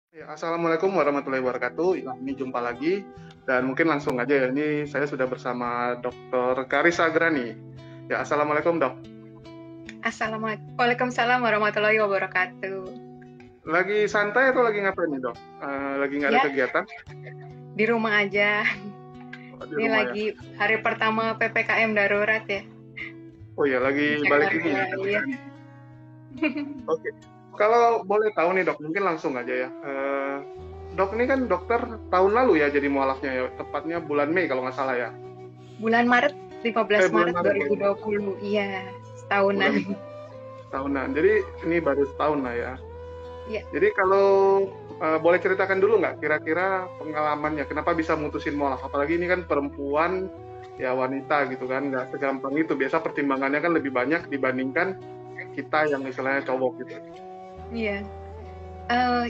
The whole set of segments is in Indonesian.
Ya, Assalamualaikum warahmatullahi wabarakatuh. Ya, ini jumpa lagi dan mungkin langsung aja ya. Ini saya sudah bersama Dr. Karisa Grani. Ya, Assalamualaikum dok. Assalamualaikum. Waalaikumsalam warahmatullahi wabarakatuh. Lagi santai atau lagi ngapain nih dok? Lagi nggak ada Ya, kegiatan? di rumah aja. Oh, di Ini rumah ya. lagi hari pertama PPKM darurat ya Oh ya, lagi di balik ini Jakarta. ya. Iya. Oke. Kalau boleh tahu nih dok, mungkin langsung aja ya. Dok ini kan dokter tahun lalu ya jadi mualafnya ya, tepatnya bulan Mei kalau nggak salah ya. Bulan Maret, 15 Bulan Maret Maret ya. 2020. Iya, Bulan setahunan. tahunan. Jadi ini baru setahun lah ya. Iya. Jadi kalau boleh ceritakan dulu nggak kira-kira pengalamannya, kenapa bisa mutusin mualaf? Apalagi ini kan perempuan, ya wanita gitu kan, nggak segampang itu. Biasa pertimbangannya kan lebih banyak dibandingkan kita yang istilahnya cowok gitu. Iya.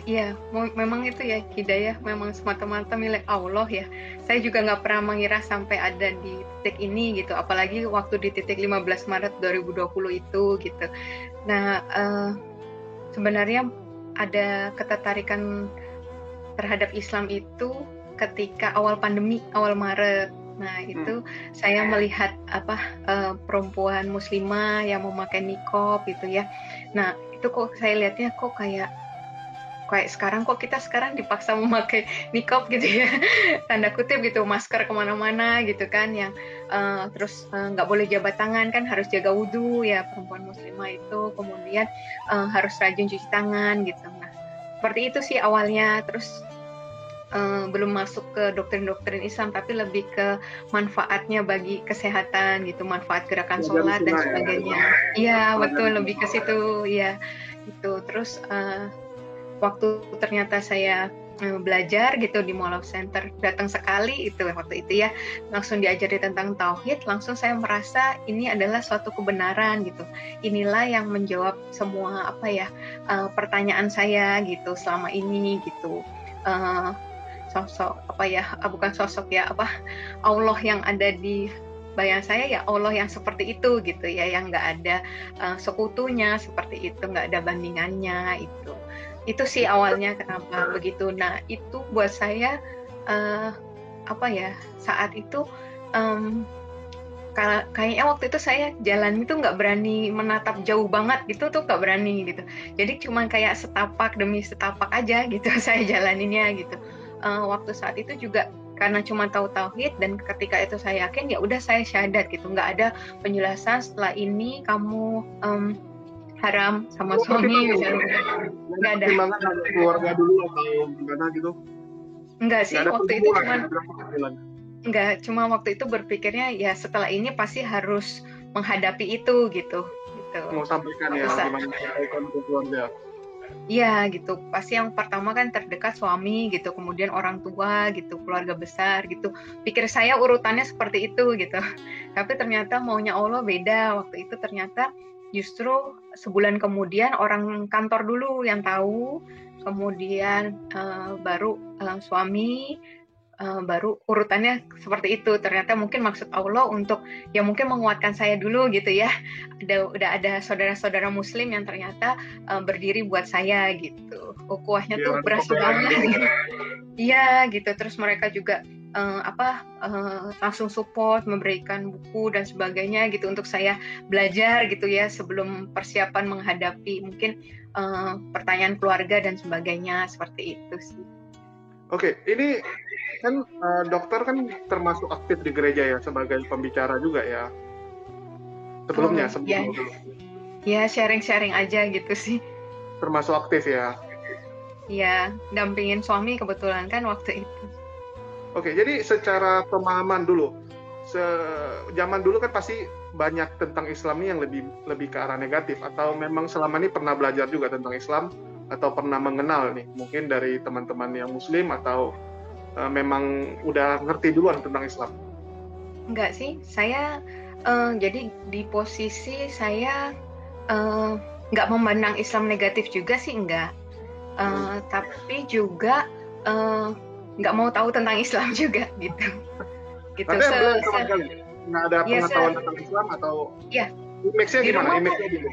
Iya, memang itu ya hidayah memang semata-mata milik Allah ya. Saya juga nggak pernah mengira sampai ada di titik ini gitu, apalagi waktu di titik 15 Maret 2020 itu gitu. Nah, sebenarnya ada ketertarikan terhadap Islam itu ketika awal pandemi, awal Maret. Nah, Hmm. itu saya melihat perempuan muslimah yang memakai niqab gitu ya. Nah, itu kok saya lihatnya kok kayak kayak sekarang kok kita sekarang dipaksa memakai niqab gitu ya, tanda kutip gitu, masker kemana-mana gitu kan, yang terus nggak boleh jabat tangan kan, harus jaga wudhu ya perempuan muslimah itu, kemudian harus rajin cuci tangan gitu. Nah, seperti itu sih awalnya, terus belum masuk ke doktrin-doktrin Islam, tapi lebih ke manfaatnya bagi kesehatan gitu, manfaat gerakan Pelajari sholat dan sunnah ya, sebagainya. Iya pelajari betul, lebih ke sunnah. situ ya. Itu terus waktu ternyata saya belajar gitu di Mualaf Center, datang sekali itu waktu itu ya, langsung diajari tentang tauhid, langsung saya merasa ini adalah suatu kebenaran gitu. Inilah yang menjawab semua pertanyaan saya gitu selama ini gitu. Uh, Sosok bukan sosok ya, Allah yang ada di bayang saya ya Allah yang seperti itu gitu ya, yang nggak ada sekutunya seperti itu, nggak ada bandingannya. Itu sih awalnya kenapa begitu. Nah, itu buat saya uh, saat itu um, kayaknya waktu itu saya jalan itu nggak berani menatap jauh banget gitu, tuh nggak berani gitu. Jadi cuma kayak setapak demi setapak aja gitu saya jalaninnya gitu. Waktu saat itu juga karena cuma tahu tauhid, dan ketika itu saya yakin ya udah saya syahadat gitu, nggak ada penjelasan setelah ini kamu haram sama Kalau suami pertimbangan, misalnya, nggak ada nggak ada. pertimbangan ada keluarga dulu atau gimana gitu? Enggak Nggak sih, ada waktu itu pergumulan, cuman nggak ada pergumulan. cuma waktu itu berpikirnya ya setelah ini pasti harus menghadapi itu gitu. Gitu. Mau sampaikan Waktu ya, saat gimana sampaikan ke keluarga. Iya gitu, pasti yang pertama kan terdekat suami gitu, kemudian orang tua gitu, keluarga besar gitu. Pikir saya urutannya seperti itu gitu. Tapi ternyata maunya Allah beda. Waktu itu ternyata justru sebulan kemudian orang kantor dulu yang tahu, kemudian baru suami, baru urutannya seperti itu. Ternyata mungkin maksud Allah untuk ya mungkin menguatkan saya dulu gitu ya. Udah ada saudara-saudara muslim yang ternyata berdiri buat saya gitu. Ukhuwahnya Biar tuh ada berasa pembelaan banget dulu ya. gitu. Iya gitu. Terus mereka juga langsung support, memberikan buku dan sebagainya gitu untuk saya belajar gitu ya, sebelum persiapan menghadapi mungkin pertanyaan keluarga dan sebagainya, seperti itu sih. Oke, ini kan dokter kan termasuk aktif di gereja ya sebagai pembicara juga ya. Sebelumnya, Ya, sebelumnya dulu. ya sharing-sharing aja gitu sih. Termasuk aktif ya. Ya, dampingin suami kebetulan kan waktu itu. Oke, jadi secara pemahaman dulu, zaman dulu kan pasti banyak tentang Islam ini yang lebih lebih ke arah negatif, atau memang selama ini pernah belajar juga tentang Islam atau pernah mengenal nih, mungkin dari teman-teman yang Muslim atau memang udah ngerti duluan tentang Islam. Enggak sih, saya jadi di posisi saya eh, nggak memandang Islam negatif juga sih, enggak. Hmm. Tapi juga eh, nggak mau tahu tentang Islam juga gitu. Gitu. Ada yang belum sama sekali, nggak ada Ya, pengetahuan tentang Islam atau ya image-nya di gimana? rumah Image-nya dulu.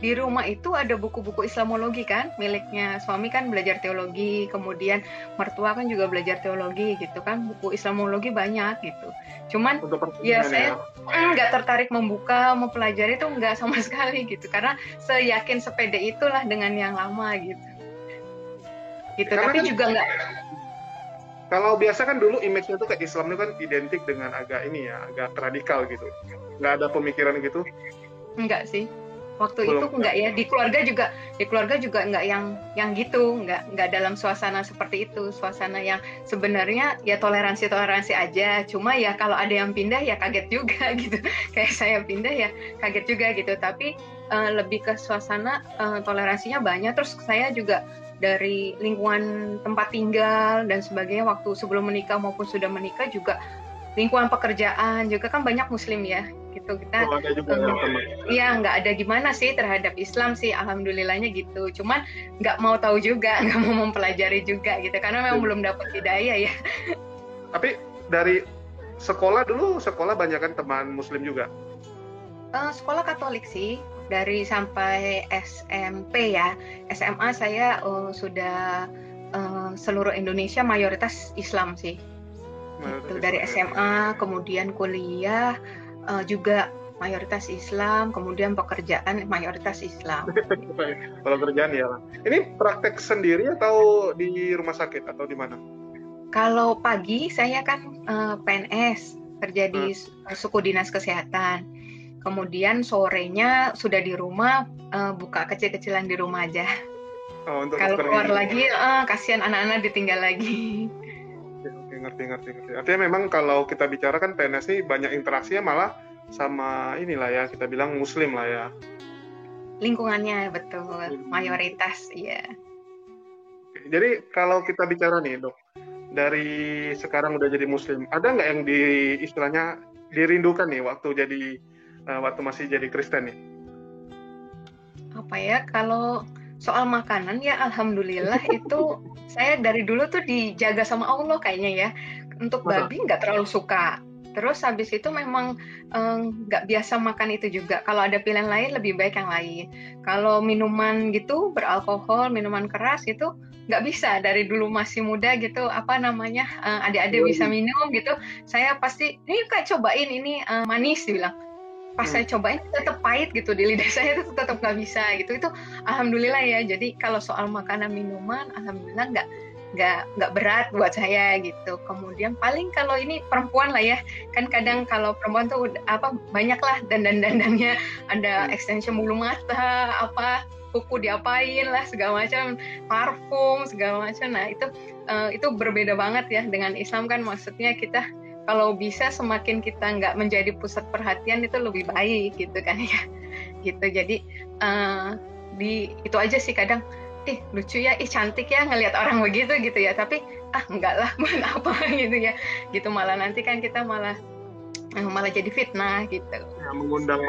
di rumah itu ada buku-buku Islamologi kan, miliknya suami kan belajar teologi, kemudian mertua kan juga belajar teologi gitu kan, buku Islamologi banyak gitu. Cuman ya saya nggak tertarik membuka, mempelajari itu nggak sama sekali gitu, karena seyakin sepede itulah dengan yang lama gitu. Gitu, karena tapi kan, juga nggak. Kalau biasa kan dulu image-nya tuh kayak Islam itu kan identik dengan agak ini ya, agak radikal gitu. Nggak ada pemikiran gitu? Enggak sih. Waktu Belum, itu enggak ya. Di keluarga juga enggak yang gitu, enggak dalam suasana seperti itu. Suasana yang sebenarnya ya toleransi aja. Cuma ya kalau ada yang pindah ya kaget juga gitu. Kayak saya pindah ya kaget juga gitu. Tapi lebih ke suasana toleransinya banyak. Terus saya juga dari lingkungan tempat tinggal dan sebagainya waktu sebelum menikah maupun sudah menikah juga lingkungan pekerjaan juga kan banyak muslim ya gitu. Kita iya nggak ada gimana sih terhadap Islam sih, alhamdulillahnya gitu. Cuman nggak mau tahu juga, nggak mau mempelajari juga gitu karena memang belum dapat hidayah ya. Tapi dari sekolah banyak kan teman muslim juga? Sekolah Katolik sih, dari sampai SMP ya. SMA saya sudah seluruh Indonesia mayoritas Islam sih. Itu dari SMA, kemudian kuliah juga mayoritas Islam, kemudian pekerjaan mayoritas Islam. Kalau kerjaan ya. Ini praktek sendiri atau di rumah sakit atau di mana? Kalau pagi saya kan PNS, kerja di suku dinas kesehatan. Kemudian sorenya sudah di rumah, buka kecil-kecilan di rumah aja. Kalau keluar lagi, kasihan anak-anak ditinggal lagi. Oke, ngerti. Artinya memang kalau kita bicara kan PNS ini banyak interaksinya malah sama inilah ya, kita bilang muslim lah ya. Lingkungannya betul, mayoritas ya. Jadi kalau kita bicara nih dok, dari sekarang udah jadi muslim, ada nggak yang istilahnya dirindukan nih waktu masih jadi Kristen nih? Apa ya, kalau soal makanan ya alhamdulillah itu saya dari dulu tuh dijaga sama Allah kayaknya ya. Untuk babi nggak terlalu suka. Terus habis itu memang nggak biasa makan itu juga. Kalau ada pilihan lain lebih baik yang lain. Kalau minuman gitu beralkohol, minuman keras itu nggak bisa. Dari dulu masih muda gitu, adik-adik bisa minum gitu. Saya pasti ini kayak cobain ini manis dibilang. Pas saya cobain tetap pahit gitu di lidah saya, itu tetap nggak bisa gitu. Itu alhamdulillah ya. Jadi kalau soal makanan minuman alhamdulillah nggak berat buat saya gitu. Kemudian paling kalau ini perempuan lah ya, kan kadang kalau perempuan tuh banyak lah dandannya, ada extension bulu mata, kuku diapain lah segala macam, parfum segala macam. Nah itu berbeda banget ya dengan Islam kan, maksudnya kita kalau bisa semakin kita nggak menjadi pusat perhatian itu lebih baik gitu kan ya, gitu. Jadi itu aja sih kadang, lucu ya, cantik ya ngelihat orang begitu gitu ya, tapi enggak lah buat apa gitu ya, gitu malah nanti kan kita malah jadi fitnah gitu. Ya, mengundang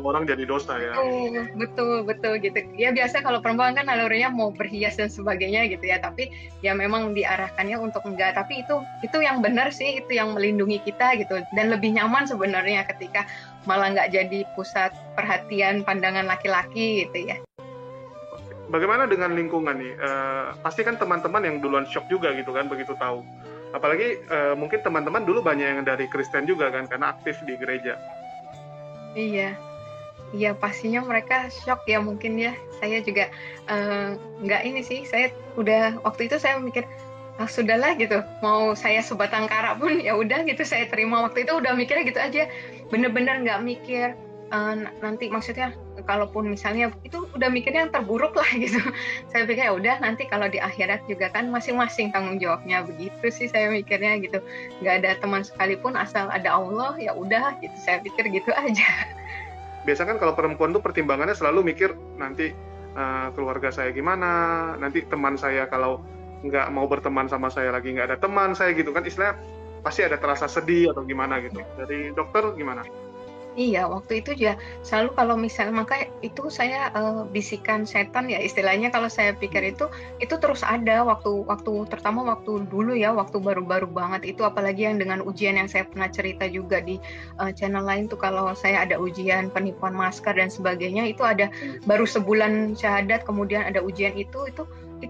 orang jadi dosa ya. Betul gitu. Ya biasa kalau perempuan kan nalurinya mau berhias dan sebagainya gitu ya, tapi ya memang diarahkannya untuk enggak. Tapi itu yang benar sih, itu yang melindungi kita gitu, dan lebih nyaman sebenarnya ketika malah nggak jadi pusat perhatian pandangan laki-laki gitu ya. Bagaimana dengan lingkungan nih? Pasti kan teman-teman yang duluan shock juga gitu kan begitu tahu. Apalagi mungkin teman-teman dulu banyak yang dari Kristen juga kan, karena aktif di gereja. Iya pastinya mereka shock ya mungkin ya. Saya juga nggak ini sih. Saya udah waktu itu saya mikir sudahlah gitu. Mau saya sebatang kara pun ya udah gitu saya terima. Waktu itu udah mikirnya gitu aja. Bener-bener nggak mikir nanti, maksudnya kalaupun misalnya itu udah mikirnya yang terburuk lah gitu. Saya pikir ya udah nanti kalau di akhirat juga kan masing-masing tanggung jawabnya, begitu sih saya mikirnya gitu. Nggak ada teman sekalipun, asal ada Allah ya udah gitu, saya pikir gitu aja. Biasa kan kalau perempuan tuh pertimbangannya selalu mikir nanti keluarga saya gimana, nanti teman saya kalau nggak mau berteman sama saya lagi nggak ada teman saya gitu kan, istilahnya pasti ada terasa sedih atau gimana gitu. Dari dokter gimana? Iya, waktu itu ya selalu kalau misalnya maka itu saya bisikan setan ya istilahnya kalau saya pikir itu terus ada waktu terutama waktu dulu ya waktu baru-baru banget itu apalagi yang dengan ujian yang saya pernah cerita juga di channel lain tuh kalau saya ada ujian penipuan masker dan sebagainya itu ada baru sebulan syahadat kemudian ada ujian itu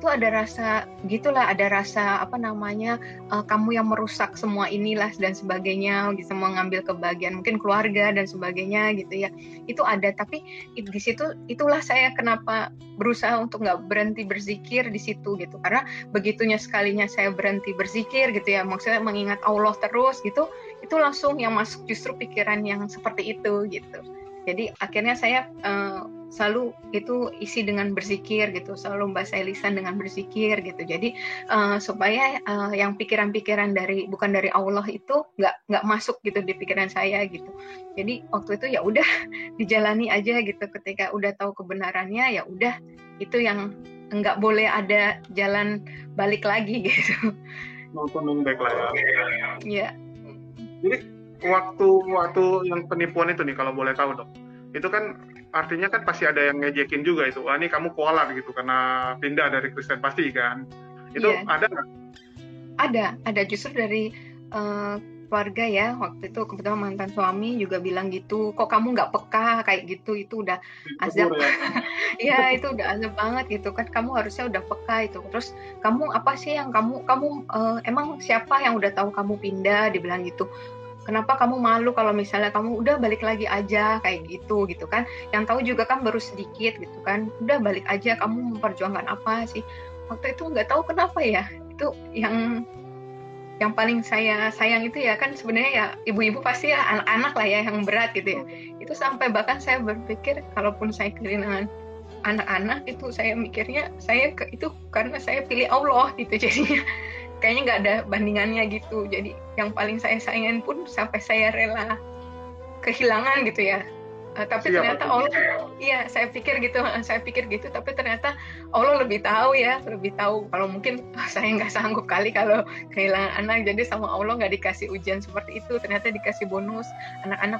ada rasa gitulah ada rasa apa namanya kamu yang merusak semua inilah dan sebagainya gitu mengambil kebahagiaan mungkin keluarga dan sebagainya gitu ya itu ada tapi di situ itulah saya kenapa berusaha untuk nggak berhenti berzikir di situ gitu karena begitunya sekalinya saya berhenti berzikir gitu ya maksudnya mengingat Allah terus gitu itu langsung yang masuk justru pikiran yang seperti itu gitu jadi akhirnya saya selalu itu isi dengan berzikir gitu selalu membaca lisan dengan berzikir gitu jadi supaya yang pikiran-pikiran bukan dari Allah itu nggak masuk gitu di pikiran saya gitu jadi waktu itu ya udah dijalani aja gitu ketika udah tahu kebenarannya ya udah itu yang nggak boleh ada jalan balik lagi gitu Nonton baik lah ya. Iya. Jadi waktu yang penipuan itu nih kalau boleh tahu dok, itu kan artinya kan pasti ada yang ngejekin juga itu, wah ini kamu kualat gitu karena pindah dari Kristen pasti kan, itu Iya. ada nggak? Ada justru dari keluarga ya waktu itu kebetulan mantan suami juga bilang gitu kok kamu nggak peka kayak gitu itu udah azab ya itu udah azab banget gitu kan kamu harusnya udah peka itu terus kamu apa sih yang kamu emang siapa yang udah tahu kamu pindah dibilang gitu kenapa kamu malu kalau misalnya kamu udah balik lagi aja kayak gitu kan yang tahu juga kan baru sedikit gitu kan udah balik aja kamu memperjuangkan apa sih waktu itu nggak tahu kenapa ya itu yang paling saya sayang itu ya kan sebenarnya ya ibu-ibu pasti ya anak-anak lah ya yang berat gitu ya itu sampai bahkan saya berpikir kalaupun saya kehilangan anak-anak itu saya mikirnya itu karena saya pilih Allah gitu jadinya kayaknya nggak ada bandingannya gitu jadi yang paling saya sayangin pun sampai saya rela kehilangan gitu ya tapi ternyata Allah iya saya pikir gitu tapi ternyata Allah lebih tahu kalau mungkin saya nggak sanggup kali kalau kehilangan anak jadi sama Allah nggak dikasih ujian seperti itu ternyata dikasih bonus anak-anak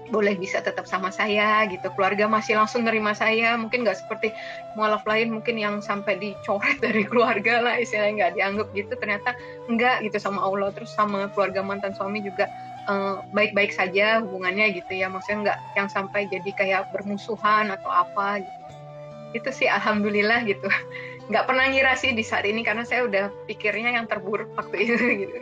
boleh bisa tetap sama saya gitu keluarga masih langsung nerima saya mungkin nggak seperti mualaf lain mungkin yang sampai dicoret dari keluarga lah istilahnya nggak dianggap gitu ternyata enggak gitu sama Allah terus sama keluarga mantan suami juga baik-baik saja hubungannya gitu ya maksudnya nggak yang sampai jadi kayak bermusuhan atau apa gitu itu sih alhamdulillah gitu nggak pernah ngira sih di saat ini karena saya udah pikirnya yang terburuk waktu itu gitu.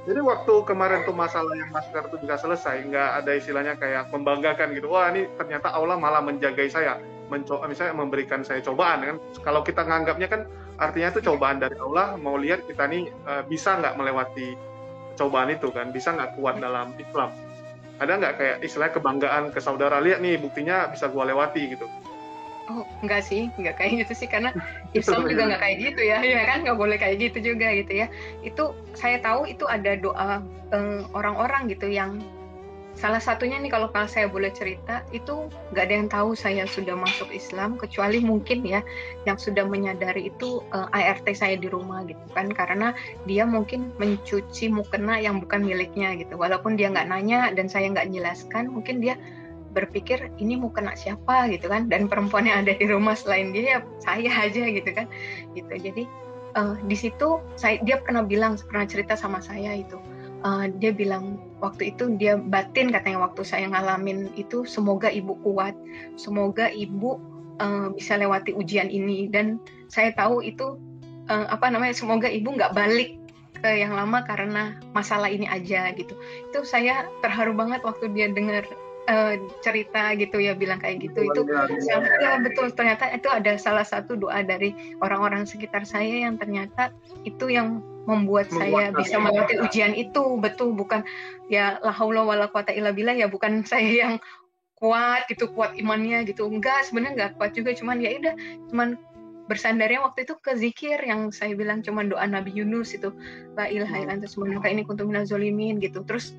Jadi waktu kemarin tuh masalah yang masker itu juga selesai, nggak ada istilahnya kayak membanggakan gitu. Wah ini ternyata Allah malah menjagai saya, misalnya memberikan saya cobaan kan. Kalau kita nganggapnya kan artinya itu cobaan dari Allah, mau lihat kita nih bisa nggak melewati cobaan itu kan, bisa nggak kuat dalam Islam. Ada nggak kayak istilahnya kebanggaan ke saudara, lihat nih buktinya bisa gua lewati gitu. Oh, enggak sih, enggak kayak gitu sih karena Islam juga enggak kayak gitu ya kan enggak boleh kayak gitu juga gitu ya. Itu saya tahu itu ada doa orang-orang gitu yang salah satunya nih kalau saya boleh cerita itu enggak ada yang tahu saya sudah masuk Islam kecuali mungkin ya yang sudah menyadari itu ART saya di rumah gitu kan karena dia mungkin mencuci mukena yang bukan miliknya gitu. Walaupun dia enggak nanya dan saya enggak jelaskan, mungkin dia berpikir ini mau kena siapa gitu kan dan perempuan yang ada di rumah selain dia ya saya aja gitu kan gitu jadi di situ dia pernah cerita sama saya itu dia bilang waktu itu dia batin katanya waktu saya ngalamin itu semoga ibu kuat semoga ibu bisa lewati ujian ini dan saya tahu itu semoga ibu nggak balik ke yang lama karena masalah ini aja gitu itu saya terharu banget waktu dia dengar cerita gitu ya bilang kayak gitu itu ya betul ternyata itu ada salah satu doa dari orang-orang sekitar saya yang ternyata itu yang membuat saya bisa melewati ujian itu betul bukan ya la haula wala quwata illa billah ya bukan saya yang kuat imannya gitu enggak sebenarnya enggak kuat juga cuman bersandarnya waktu itu ke zikir yang saya bilang cuman doa Nabi Yunus itu la ilaha illa anta subhanaka inni kuntu minaz zalimin gitu terus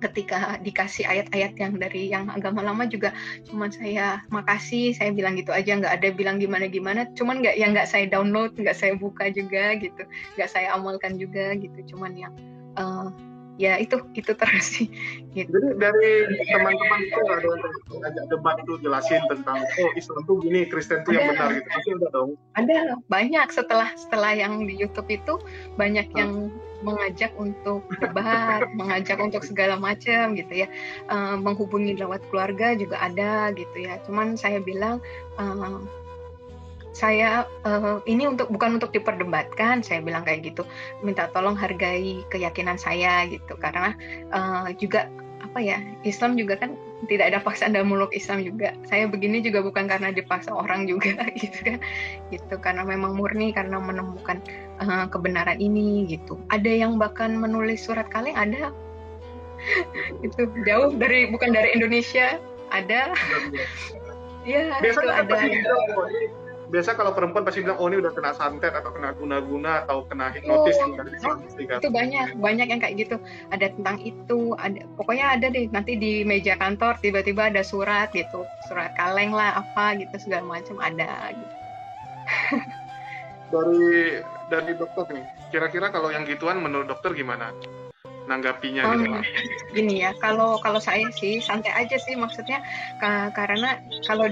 ketika dikasih ayat-ayat yang dari yang agama lama juga cuman saya makasih saya bilang gitu aja nggak ada bilang gimana cuman nggak saya download nggak saya buka juga gitu nggak saya amalkan juga gitu cuman yang ya itu terus sih gitu. Jadi dari teman-teman itu nggak ada yang ngajak debat tuh, jelasin tentang Islam tuh gini, Kristen tuh yang benar gitu, pasti ada dong. Ada banyak setelah yang di YouTube itu banyak yang mengajak untuk debat, mengajak untuk segala macam gitu ya, menghubungi lewat keluarga juga ada gitu ya. Cuman saya bilang saya ini bukan untuk diperdebatkan, saya bilang kayak gitu. Minta tolong hargai keyakinan saya gitu, karena juga apa ya, Islam juga kan tidak ada paksaan dalam meluk Islam juga. Saya begini juga bukan karena dipaksa orang juga gitu kan, gitu karena memang murni karena menemukan kebenaran ini gitu. Ada yang bahkan menulis surat kaleng, ada itu jauh bukan dari Indonesia, ada. Ya, biasa itu ada. Biasa kalau perempuan pasti bilang, ini udah kena santet atau kena guna-guna atau kena hipnotis itu banyak yang kayak gitu. Ada tentang itu, ada pokoknya ada deh, nanti di meja kantor tiba-tiba ada surat gitu, surat kaleng lah apa gitu segala macam ada gitu. Dari dokter nih, kira-kira kalau yang gituan menurut dokter gimana nanggapinya gitu Pak? Gini ya, kalau saya sih santai aja sih, maksudnya karena kalau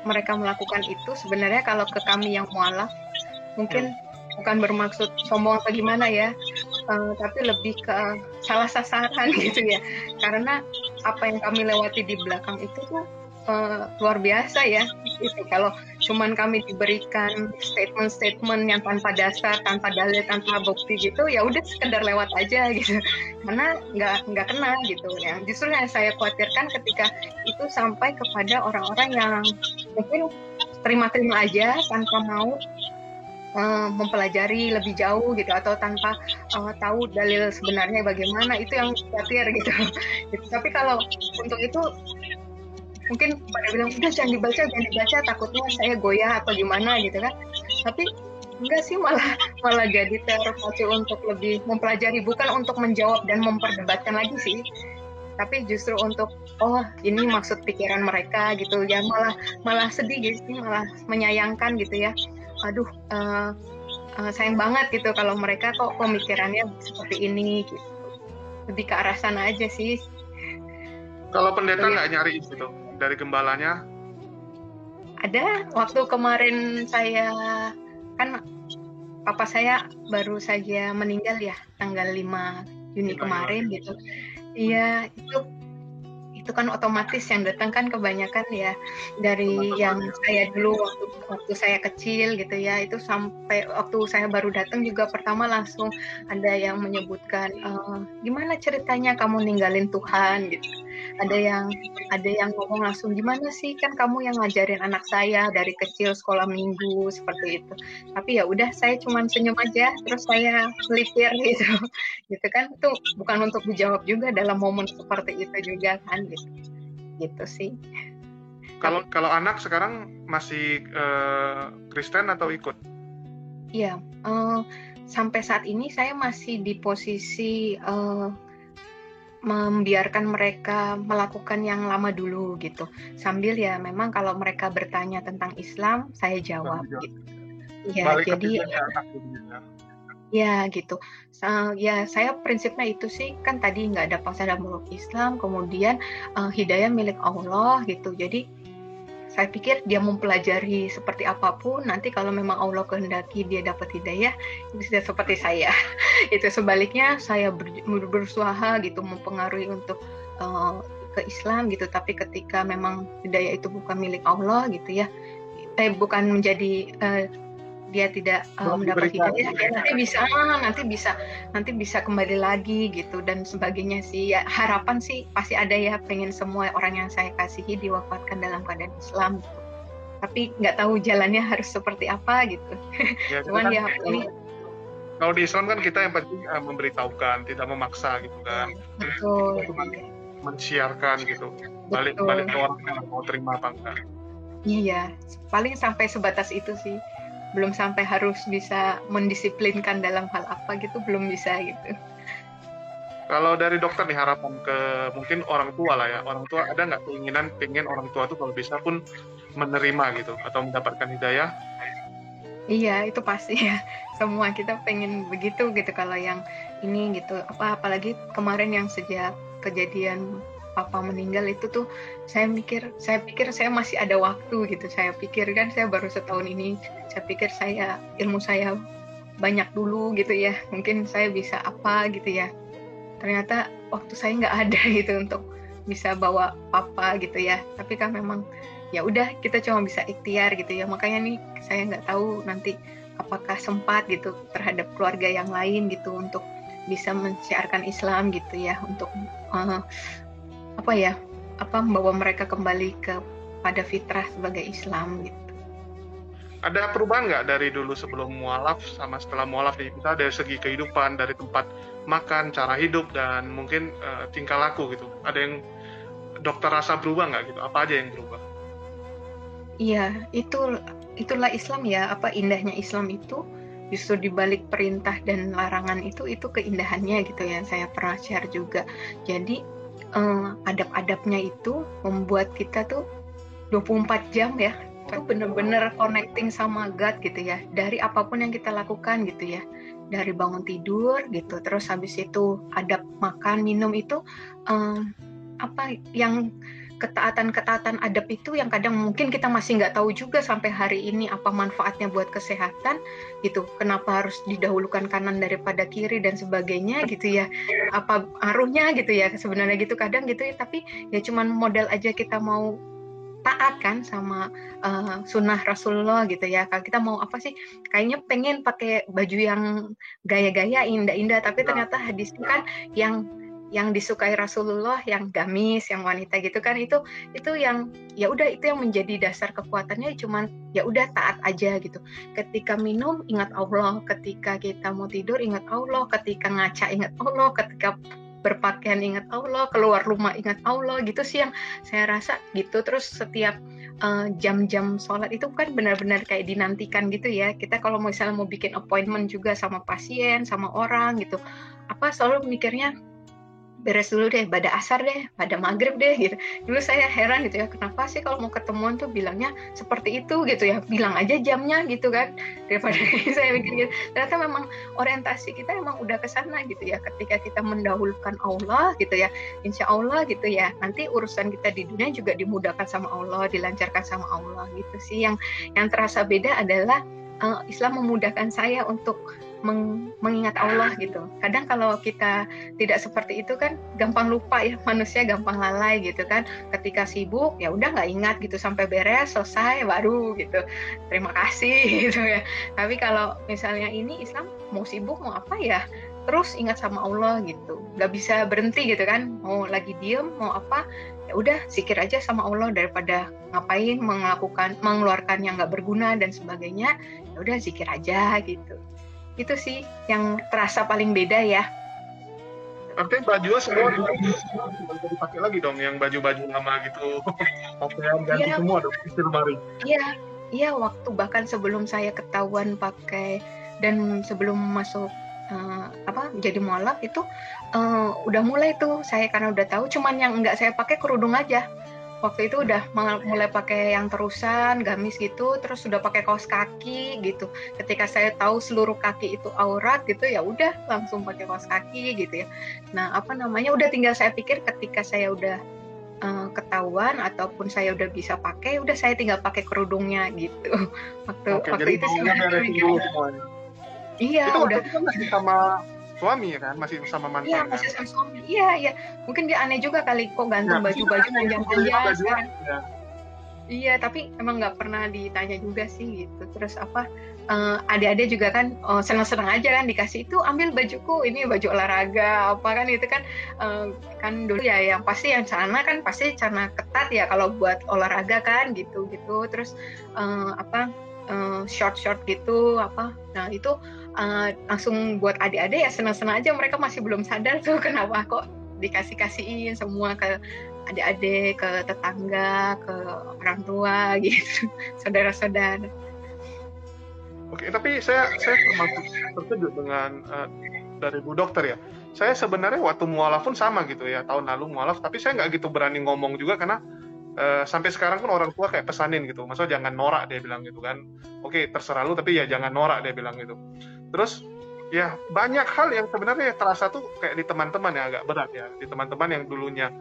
mereka melakukan itu sebenarnya kalau ke kami yang mualaf mungkin bukan bermaksud sombong atau gimana ya, tapi lebih ke salah sasaran gitu ya, karena apa yang kami lewati di belakang itu tuh luar biasa ya. Itu kalau cuman kami diberikan statement yang tanpa dasar, tanpa dalil, tanpa bukti gitu, ya udah sekedar lewat aja gitu, karena nggak kena gitu ya. Justru yang saya khawatirkan ketika itu sampai kepada orang-orang yang mungkin terima-terima aja tanpa mau mempelajari lebih jauh gitu, atau tanpa tahu dalil sebenarnya bagaimana, itu yang khawatir gitu. Tapi kalau untuk itu mungkin pada bilang udah jangan dibaca, takutnya saya goyah atau gimana gitu kan. Tapi enggak sih, malah jadi terpacu untuk lebih mempelajari, bukan untuk menjawab dan memperdebatkan lagi sih, tapi justru untuk ini maksud pikiran mereka gitu ya. Malah sedih gitu sih, malah menyayangkan gitu ya. Aduh, sayang banget gitu kalau mereka kok pemikirannya seperti ini gitu. Lebih ke arah sana aja sih. Kalau pendeta nggak nyari gitu dari gembalanya? Ada, waktu kemarin saya kan papa saya baru saja meninggal ya, tanggal 5 Juni kemarin gitu. Iya, itu kan otomatis yang datang kan kebanyakan ya dari yang saya dulu waktu saya kecil gitu ya. Itu sampai waktu saya baru datang juga pertama langsung ada yang menyebutkan gimana ceritanya kamu ninggalin Tuhan gitu. Ada yang ngomong langsung, gimana sih, kan kamu yang ngajarin anak saya dari kecil sekolah minggu seperti itu. Tapi ya udah, saya cuma senyum aja, terus saya melipir gitu kan. Itu bukan untuk dijawab juga dalam momen seperti itu juga kan gitu sih. Kalau anak sekarang masih Kristen atau ikut? Iya, sampai saat ini saya masih di posisi membiarkan mereka melakukan yang lama dulu gitu, sambil ya memang kalau mereka bertanya tentang Islam saya jawab gitu. Ya jadi ya gitu. Ya saya prinsipnya itu sih, kan tadi nggak ada paksaan dalam meluk Islam, kemudian hidayah milik Allah gitu. Jadi saya pikir dia mempelajari seperti apapun, nanti kalau memang Allah kehendaki dia dapat hidayah, bisa seperti saya. Itu sebaliknya saya berusaha gitu mempengaruhi untuk ke Islam gitu, tapi ketika memang hidayah itu bukan milik Allah gitu ya, bukan menjadi dia tidak mendapat hidayah, ya nanti bisa kembali lagi gitu dan sebagainya sih. Ya, harapan sih pasti ada ya, pengen semua orang yang saya kasihi diwafatkan dalam keadaan Islam gitu. Tapi nggak tahu jalannya harus seperti apa gitu. Ya, cuman ya ini kalau di Islam kan kita yang penting memberitahukan, tidak memaksa gitu kan. Betul. Mensiarkan gitu. Balik ke orang yang mau terima apa enggak. Iya, paling sampai sebatas itu sih. Belum sampai harus bisa mendisiplinkan dalam hal apa gitu, belum bisa gitu. Kalau dari dokter nih, harapan ke mungkin orang tua lah ya, orang tua ada nggak keinginan pengen orang tua tuh kalau bisa pun menerima gitu atau mendapatkan hidayah? Iya, itu pasti ya, semua kita pengen begitu gitu. Kalau yang ini gitu. Apalagi kemarin yang sejak kejadian papa meninggal itu tuh saya pikir saya masih ada waktu gitu. Saya pikir kan saya baru setahun ini, saya pikir ilmu saya banyak dulu gitu ya, mungkin saya bisa apa gitu ya. Ternyata waktu saya nggak ada gitu untuk bisa bawa papa gitu ya. Tapi kan memang ya udah, kita cuma bisa ikhtiar gitu ya. Makanya nih saya nggak tahu nanti apakah sempat gitu terhadap keluarga yang lain gitu untuk bisa mensiarkan Islam gitu ya, untuk membawa mereka kembali pada fitrah sebagai Islam gitu. Ada perubahan nggak dari dulu sebelum mualaf sama setelah mualaf nih? Misalnya dari segi kehidupan, dari tempat makan, cara hidup, dan mungkin tingkah laku gitu. Ada yang dokter rasa berubah nggak gitu? Apa aja yang berubah? Iya, itulah Islam ya. Indahnya Islam itu justru dibalik perintah dan larangan itu keindahannya gitu ya. Saya pernah share juga. Jadi adab-adabnya itu membuat kita tuh 24 jam ya, itu bener-bener connecting sama God gitu ya, dari apapun yang kita lakukan gitu ya, dari bangun tidur gitu, terus habis itu adab makan minum itu yang ketaatan adab itu yang kadang mungkin kita masih nggak tahu juga sampai hari ini apa manfaatnya buat kesehatan gitu, kenapa harus didahulukan kanan daripada kiri dan sebagainya gitu ya, apa aruhnya gitu ya sebenarnya gitu kadang gitu ya. Tapi ya cuman modal aja kita mau taat kan sama sunnah Rasulullah gitu ya. Kalau kita mau apa sih, kayaknya pengen pakai baju yang gaya-gaya indah-indah, tapi ternyata hadisnya kan yang disukai Rasulullah yang gamis, yang wanita gitu kan, itu yang ya udah, itu yang menjadi dasar kekuatannya, cuman ya udah taat aja gitu. Ketika minum ingat Allah, ketika kita mau tidur ingat Allah, ketika ngaca ingat Allah, ketika berpakaian ingat Allah, keluar rumah ingat Allah gitu sih yang saya rasa gitu. Terus setiap jam-jam sholat itu kan benar-benar kayak dinantikan gitu ya. Kita kalau misalnya mau bikin appointment juga sama pasien, sama orang gitu, selalu mikirnya beres dulu deh, pada asar deh, pada maghrib deh gitu. Dulu saya heran gitu ya, kenapa sih kalau mau ketemuan tuh bilangnya seperti itu gitu ya, bilang aja jamnya gitu kan, daripada saya mikir gitu. Ternyata memang orientasi kita emang udah ke sana gitu ya, ketika kita mendahulukan Allah gitu ya, insya Allah gitu ya, nanti urusan kita di dunia juga dimudahkan sama Allah, dilancarkan sama Allah gitu sih. Yang terasa beda adalah Islam memudahkan saya untuk mengingat Allah gitu. Kadang kalau kita tidak seperti itu kan gampang lupa ya, manusia gampang lalai gitu kan. Ketika sibuk ya udah nggak ingat gitu, sampai beres selesai baru gitu terima kasih gitu ya. Tapi kalau misalnya ini Islam, mau sibuk mau apa ya terus ingat sama Allah gitu, nggak bisa berhenti gitu kan. Mau lagi diem mau apa ya udah zikir aja sama Allah, daripada ngapain mengeluarkan yang nggak berguna dan sebagainya, ya udah zikir aja gitu. Itu sih yang terasa paling beda ya. Nanti bajunya semua dipakai lagi dong, yang baju-baju lama gitu. Pakaian ganti semua dong, isi lemari. Iya, waktu bahkan sebelum saya ketahuan pakai dan sebelum masuk jadi mualaf itu udah mulai tuh saya, karena udah tahu, cuman yang enggak saya pakai kerudung aja. Waktu itu udah mulai pakai yang terusan, gamis gitu, terus sudah pakai kaos kaki gitu. Ketika saya tahu seluruh kaki itu aurat gitu, ya udah langsung pakai kaos kaki gitu ya. Nah, udah tinggal saya pikir ketika saya udah ketahuan ataupun saya udah bisa pakai, udah saya tinggal pakai kerudungnya gitu. Waktu itu sih iya, itu udah masih sama suami ya kan, masih sama mantan. Iya, masih sama suami. Iya. Mungkin dia aneh juga kali kok gantung baju-baju panjang-panjang sekarang. Ya. Iya, tapi emang nggak pernah ditanya juga sih gitu. Terus adik-adik juga kan senang-senang aja kan dikasih itu, ambil bajuku, ini baju olahraga apa kan, itu kan kan dulu ya yang pasti yang celana kan pasti celana ketat ya kalau buat olahraga kan gitu. Terus short gitu apa. Nah, itu langsung buat adik-adik ya senang-senang aja, mereka masih belum sadar tuh kenapa kok dikasih-kasihin semua ke adik-adik, ke tetangga, ke orang tua gitu, saudara-saudara. Oke, tapi saya termasuk terkejut dengan dari Bu Dokter ya. Saya sebenarnya waktu mualaf pun sama gitu ya, tahun lalu mualaf, tapi saya nggak gitu berani ngomong juga karena sampai sekarang pun orang tua kayak pesanin gitu, maksudnya jangan norak, dia bilang gitu kan. Oke, terserah lu tapi ya jangan norak, dia bilang gitu. Terus Ya, banyak hal yang sebenarnya terasa tuh kayak di teman-teman ya agak berat ya. Di teman-teman yang dulunya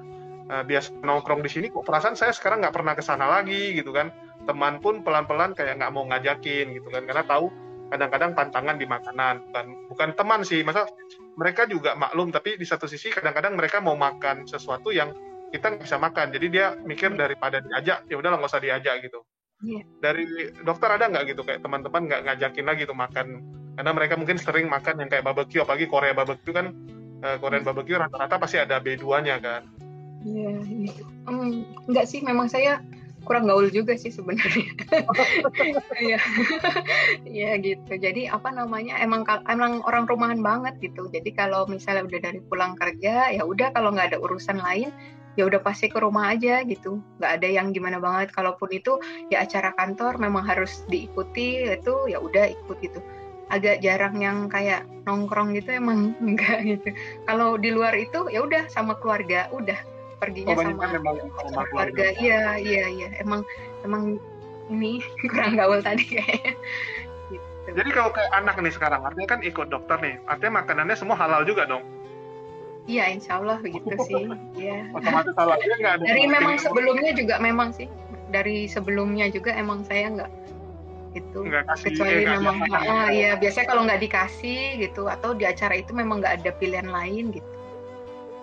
biasa nongkrong di sini, kok perasaan saya sekarang nggak pernah ke sana lagi gitu kan. Teman pun pelan-pelan kayak nggak mau ngajakin gitu kan, karena tahu kadang-kadang pantangan di makanan. Bukan teman sih, masa mereka juga maklum, tapi di satu sisi kadang-kadang mereka mau makan sesuatu yang kita nggak bisa makan. Jadi dia mikir daripada diajak, ya udahlah nggak usah diajak gitu. Iya. Dari dokter ada nggak gitu kayak teman-teman nggak ngajakin lagi tuh makan, karena mereka mungkin sering makan yang kayak barbecue, apalagi Korea barbecue kan, Korean barbecue rata-rata pasti ada B2-nya kan. Iya, enggak sih, memang saya kurang gaul juga sih sebenarnya. Iya, iya gitu. Jadi apa namanya, emang orang rumahan banget gitu. Jadi kalau misalnya udah dari pulang kerja, ya udah kalau nggak ada urusan lain, ya udah pasti ke rumah aja gitu. Nggak ada yang gimana banget. Kalaupun itu ya acara kantor memang harus diikuti, itu ya udah ikut gitu. Agak jarang yang kayak nongkrong gitu, emang enggak gitu. Kalau di luar itu ya udah sama keluarga, udah perginya sama keluarga. Iya, emang ini kurang gaul tadi kayaknya gitu. Jadi kalau kayak anak nih sekarang, artinya kan ikut dokter nih, artinya makanannya semua halal juga dong? Iya, insya Allah begitu sih. Iya. Otomatis halal. Nggak ada Dari memang sebelumnya juga memang sih, dari sebelumnya juga emang saya nggak gitu, kecuali memang ya biasanya kalau nggak dikasih gitu, atau di acara itu memang nggak ada pilihan lain gitu.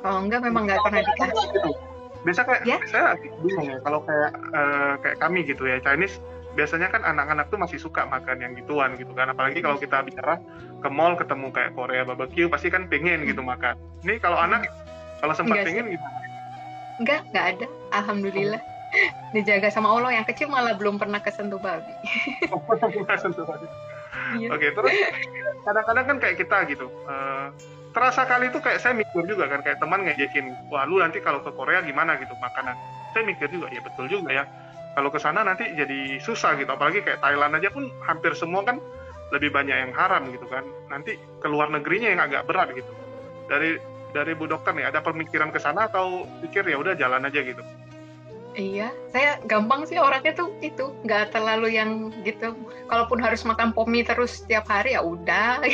Kalau enggak memang nggak pernah dikasih gitu. Biasa kayak saya bingung ya, kalau kayak kami gitu ya, Chinese biasanya kan anak-anak tuh masih suka makan yang gituan gitu kan, apalagi kalau kita bicara ke mall ketemu kayak Korea barbecue pasti kan pengen gitu makan. Ini kalau anak kalau sempat pengen gitu? Enggak ada, alhamdulillah. Dijaga sama Allah. Yang kecil malah belum pernah kesentuh babi. Oke, terus kadang-kadang kan kayak kita gitu, terasa kali itu kayak saya mikir juga kan, kayak teman ngejekin, wah lu nanti kalau ke Korea gimana gitu makanan. Saya mikir juga, ya betul juga ya, kalau ke sana nanti jadi susah gitu, apalagi kayak Thailand aja pun hampir semua kan lebih banyak yang haram gitu kan, nanti ke luar negerinya yang agak berat gitu. Dari Bu Dokter nih, ada pemikiran ke sana atau pikir ya udah jalan aja gitu? Iya, saya gampang sih orangnya tuh itu, nggak terlalu yang gitu. Kalaupun harus makan pomi terus setiap hari ya udah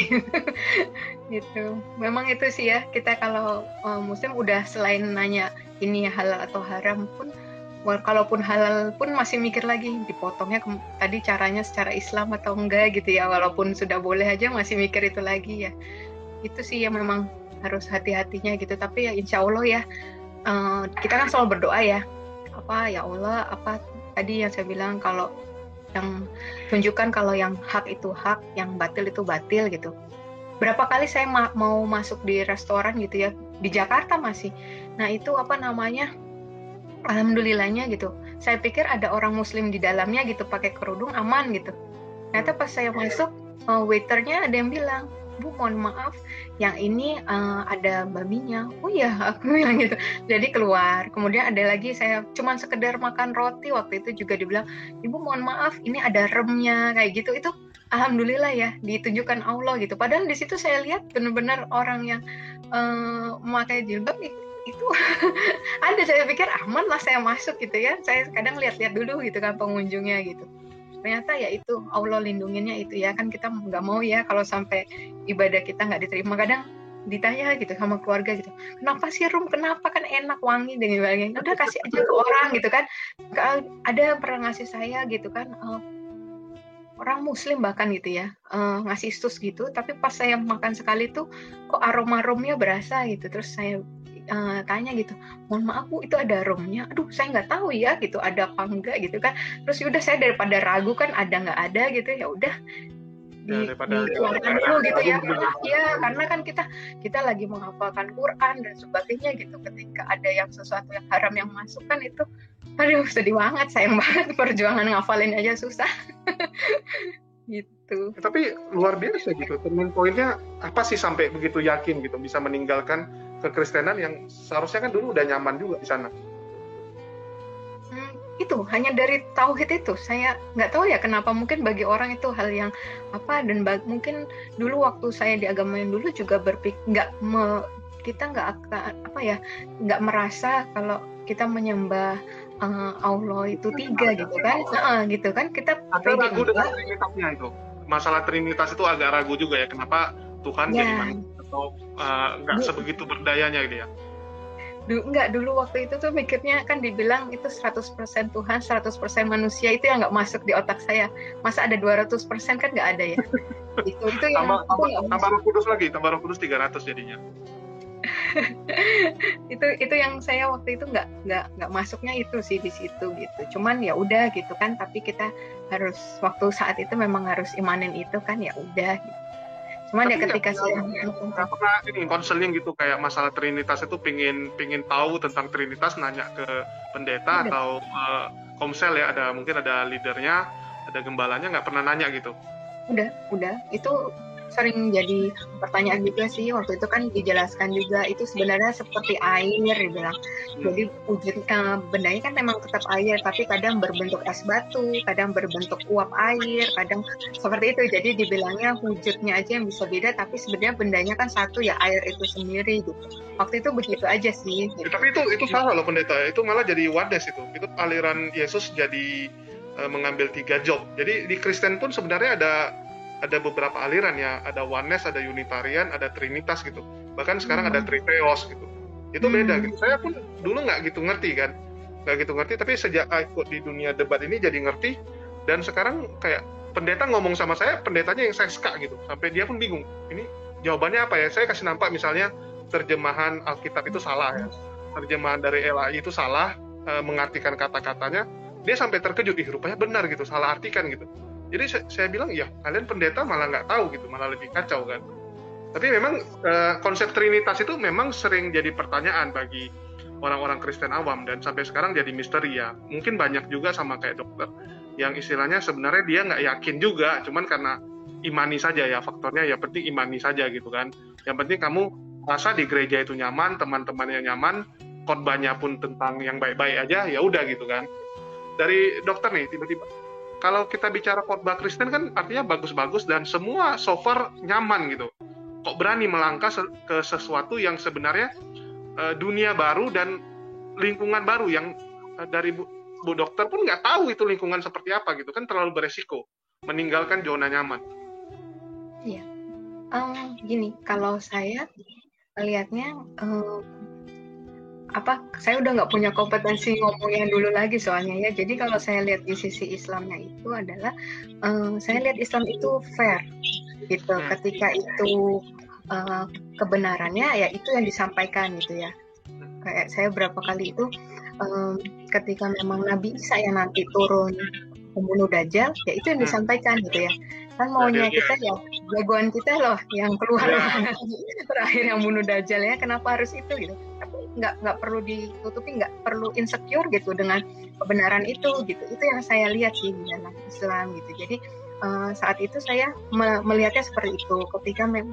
gitu. Memang itu sih ya, kita kalau muslim udah selain nanya ini halal atau haram pun, kalaupun halal pun masih mikir lagi dipotongnya tadi caranya secara Islam atau enggak gitu ya. Walaupun sudah boleh aja masih mikir itu lagi ya. Itu sih yang memang harus hati-hatinya gitu. Tapi ya insya Allah ya, kita kan selalu berdoa ya. Ya Allah, apa tadi yang saya bilang, kalau yang tunjukkan kalau yang hak itu hak, yang batil itu batil gitu. Berapa kali saya mau masuk di restoran gitu ya, di Jakarta masih. Nah itu apa namanya, alhamdulillahnya gitu. Saya pikir ada orang muslim di dalamnya gitu, pakai kerudung aman gitu. Ternyata pas saya masuk, waiternya ada yang bilang, Bu, mohon maaf, yang ini ada babinya. Oh ya, aku bilang gitu. Jadi keluar. Kemudian ada lagi, saya cuman sekedar makan roti, waktu itu juga dibilang, Ibu mohon maaf, ini ada remnya, kayak gitu. Itu alhamdulillah ya, ditunjukkan Allah gitu. Padahal di situ saya lihat benar-benar orang yang memakai jilbab itu ada. Saya pikir aman lah saya masuk gitu ya. Saya kadang lihat-lihat dulu gitu kan pengunjungnya gitu. Ternyata ya itu Allah lindunginnya itu ya, kan kita nggak mau ya kalau sampai ibadah kita nggak diterima. Kadang ditanya gitu sama keluarga gitu, kenapa sih Rum, kenapa, kan enak wangi dan sebagainya, udah kasih aja ke orang gitu kan. Ada pernah ngasih saya gitu kan, orang muslim bahkan gitu ya, ngasih sus gitu, tapi pas saya makan sekali tuh kok aroma-aromanya berasa gitu. Terus saya tanya gitu, mohon maaf Bu, itu ada aromanya? Aduh, saya nggak tahu ya gitu, ada apa enggak gitu kan. Terus yaudah saya daripada ragu kan, ada nggak ada gitu, ya udah dikeluarkan dulu gitu ya. Ya karena kan kita lagi menghafalkan Quran dan sebagainya gitu. Ketika ada yang sesuatu yang haram yang masuk kan, itu aduh sedih banget, sayang banget, perjuangan ngafalin aja susah. Gitu. Tapi luar biasa gitu. Turning pointnya apa sih sampai begitu yakin gitu bisa meninggalkan kekristenan yang seharusnya kan dulu udah nyaman juga di sana? Itu hanya dari tauhid itu. Saya nggak tahu ya kenapa, mungkin bagi orang itu hal yang apa, dan mungkin dulu waktu saya di agama yang dulu juga berpikir kita nggak merasa kalau kita menyembah Allah itu tiga gitu kan. Gitu kan kita ragu dengan trinitasnya itu. Masalah trinitas itu agak ragu juga ya, kenapa Tuhan jadi Ya, manusia atau nggak du- sebegitu berdayanya dia. enggak, dulu waktu itu tuh mikirnya kan dibilang itu 100% Tuhan, 100% manusia, itu yang nggak masuk di otak saya. Masa ada 200% kan nggak ada ya. Itu yang Tambah itu tambah nggak tambah masuk. Roh Kudus lagi, tambah Roh Kudus 300 jadinya. Itu yang saya waktu itu nggak masuknya itu sih di situ gitu. Cuman ya udah gitu kan, tapi kita harus waktu saat itu memang harus imanin itu kan, ya udah gitu. Cuman ya Tapi ketika saya nggak pernah ini konseling gitu kayak masalah Trinitas itu pingin tahu tentang Trinitas, nanya ke pendeta udah atau komsel ya, mungkin ada leadernya, ada gembalanya, nggak pernah nanya gitu. udah itu sering jadi pertanyaan juga sih. Waktu itu kan dijelaskan juga itu sebenarnya seperti air dibilang. Jadi wujud bendanya kan memang tetap air, tapi kadang berbentuk es batu, kadang berbentuk uap air, kadang seperti itu. Jadi dibilangnya wujudnya aja yang bisa beda, tapi sebenarnya bendanya kan satu ya, air itu sendiri gitu. Waktu itu begitu aja sih gitu. Tapi itu salah loh pendeta, itu malah jadi wadas itu aliran Yesus jadi mengambil 3 job. Jadi di Kristen pun sebenarnya ada beberapa aliran ya, ada Oneness, ada Unitarian, ada Trinitas gitu. Bahkan sekarang ada Tritheos gitu. Itu beda gitu. Saya pun dulu nggak gitu ngerti kan, tapi sejak ikut di dunia debat ini jadi ngerti, dan sekarang kayak pendeta ngomong sama saya, pendetanya yang saya suka gitu, sampai dia pun bingung. Ini jawabannya apa ya? Saya kasih nampak misalnya terjemahan Alkitab itu salah ya, terjemahan dari LAI itu salah, mengartikan kata-katanya, dia sampai terkejut, rupanya benar gitu, salah artikan gitu. Jadi saya bilang, ya kalian pendeta malah nggak tahu gitu, malah lebih kacau kan. Tapi memang konsep Trinitas itu memang sering jadi pertanyaan bagi orang-orang Kristen awam, dan sampai sekarang jadi misteri ya. Mungkin banyak juga sama kayak dokter, yang istilahnya sebenarnya dia nggak yakin juga, cuman karena imani saja ya, faktornya ya penting imani saja gitu kan. Yang penting kamu rasa di gereja itu nyaman, teman-temannya nyaman, khotbahnya pun tentang yang baik-baik aja, ya udah gitu kan. Dari dokter nih, tiba-tiba kalau kita bicara khotbah Kristen kan artinya bagus-bagus dan semua so far nyaman gitu. Kok berani melangkah ke sesuatu yang sebenarnya dunia baru dan lingkungan baru yang dari Bu Dokter pun nggak tahu itu lingkungan seperti apa gitu kan, terlalu beresiko meninggalkan zona nyaman. Iya. Gini, kalau saya melihatnya saya udah nggak punya kompetensi ngomong yang dulu lagi soalnya ya. Jadi kalau saya lihat di sisi Islamnya itu adalah saya lihat Islam itu fair gitu. Ketika itu kebenarannya ya itu yang disampaikan gitu ya. Kayak saya berapa kali itu ketika memang Nabi Isa yang nanti turun membunuh Dajjal, ya itu yang disampaikan gitu ya. Kan maunya kita ya jagoan kita loh yang keluar terakhir yang bunuh Dajjal ya, kenapa harus itu gitu. Tapi nggak perlu ditutupi, nggak perlu insecure gitu dengan kebenaran itu gitu. Itu yang saya lihat sih di dalam Islam gitu. Jadi saat itu saya melihatnya seperti itu.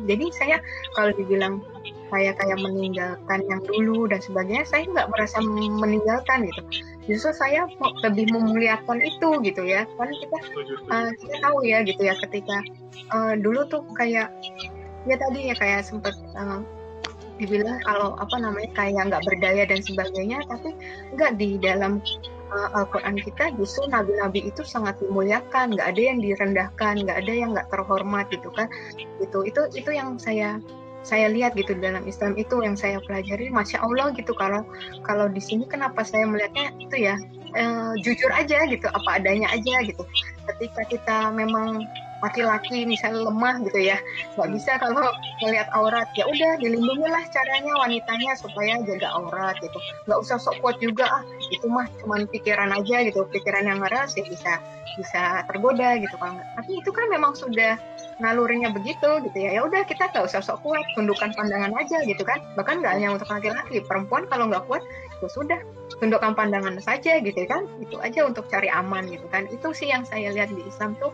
Jadi saya kalau dibilang saya kayak meninggalkan yang dulu dan sebagainya, saya nggak merasa meninggalkan gitu. Justru saya lebih memuliakan itu gitu ya. Kan kita tahu ya gitu ya, ketika dulu tuh kayak ya tadi ya kayak sempat dibilang kalau kayak nggak berdaya dan sebagainya, tapi nggak, di dalam Al-Quran kita justru nabi-nabi itu sangat dimuliakan, nggak ada yang direndahkan, nggak ada yang nggak terhormat gitu kan. Itu yang saya lihat gitu dalam Islam, itu yang saya pelajari. Masya Allah gitu. Kalau di sini kenapa saya melihatnya itu ya jujur aja gitu, apa adanya aja gitu. Ketika kita memang laki-laki misalnya lemah gitu ya, nggak bisa kalau melihat aurat, ya udah dilindungilah caranya wanitanya supaya jaga aurat gitu. Nggak usah sok kuat juga, itu mah cuman pikiran aja gitu, pikiran yang ngeras ya bisa tergoda gitu kan. Tapi itu kan memang sudah nalurinya begitu gitu ya. Ya udah, kita nggak usah sok kuat, tundukkan pandangan aja gitu kan. Bahkan nggak hanya untuk laki-laki, perempuan kalau nggak kuat ya sudah, tundukkan pandangan saja gitu kan. Itu aja untuk cari aman gitu kan. Itu sih yang saya lihat di Islam tuh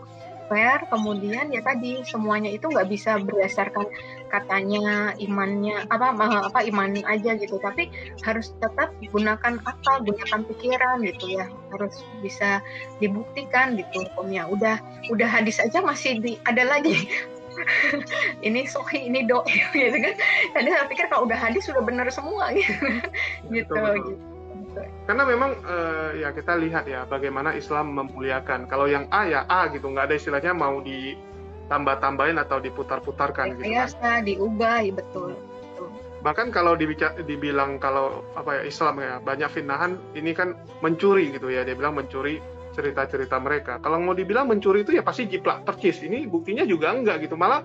fair. Kemudian ya tadi semuanya itu nggak bisa berdasarkan katanya imannya iman aja gitu, tapi harus tetap gunakan akal, gunakan pikiran gitu ya, harus bisa dibuktikan gitu hukumnya. Udah hadis aja masih ada lagi ini sohi, ini do gitu kan. Tadi saya pikir kalau udah hadis sudah benar semua gitu. Gitu. Karena memang ya kita lihat ya bagaimana Islam memuliakan. Kalau yang A ya A gitu, nggak ada istilahnya mau ditambah-tambahin atau diputar-putarkan gitu kan. Rekayasa, diubah, ya betul. Betul. Bahkan kalau dibilang kalau apa ya Islam ya banyak fitnahan, ini kan mencuri gitu ya, dia bilang mencuri cerita-cerita mereka. Kalau mau dibilang mencuri itu ya pasti jiplak percis. Ini buktinya juga enggak gitu. Malah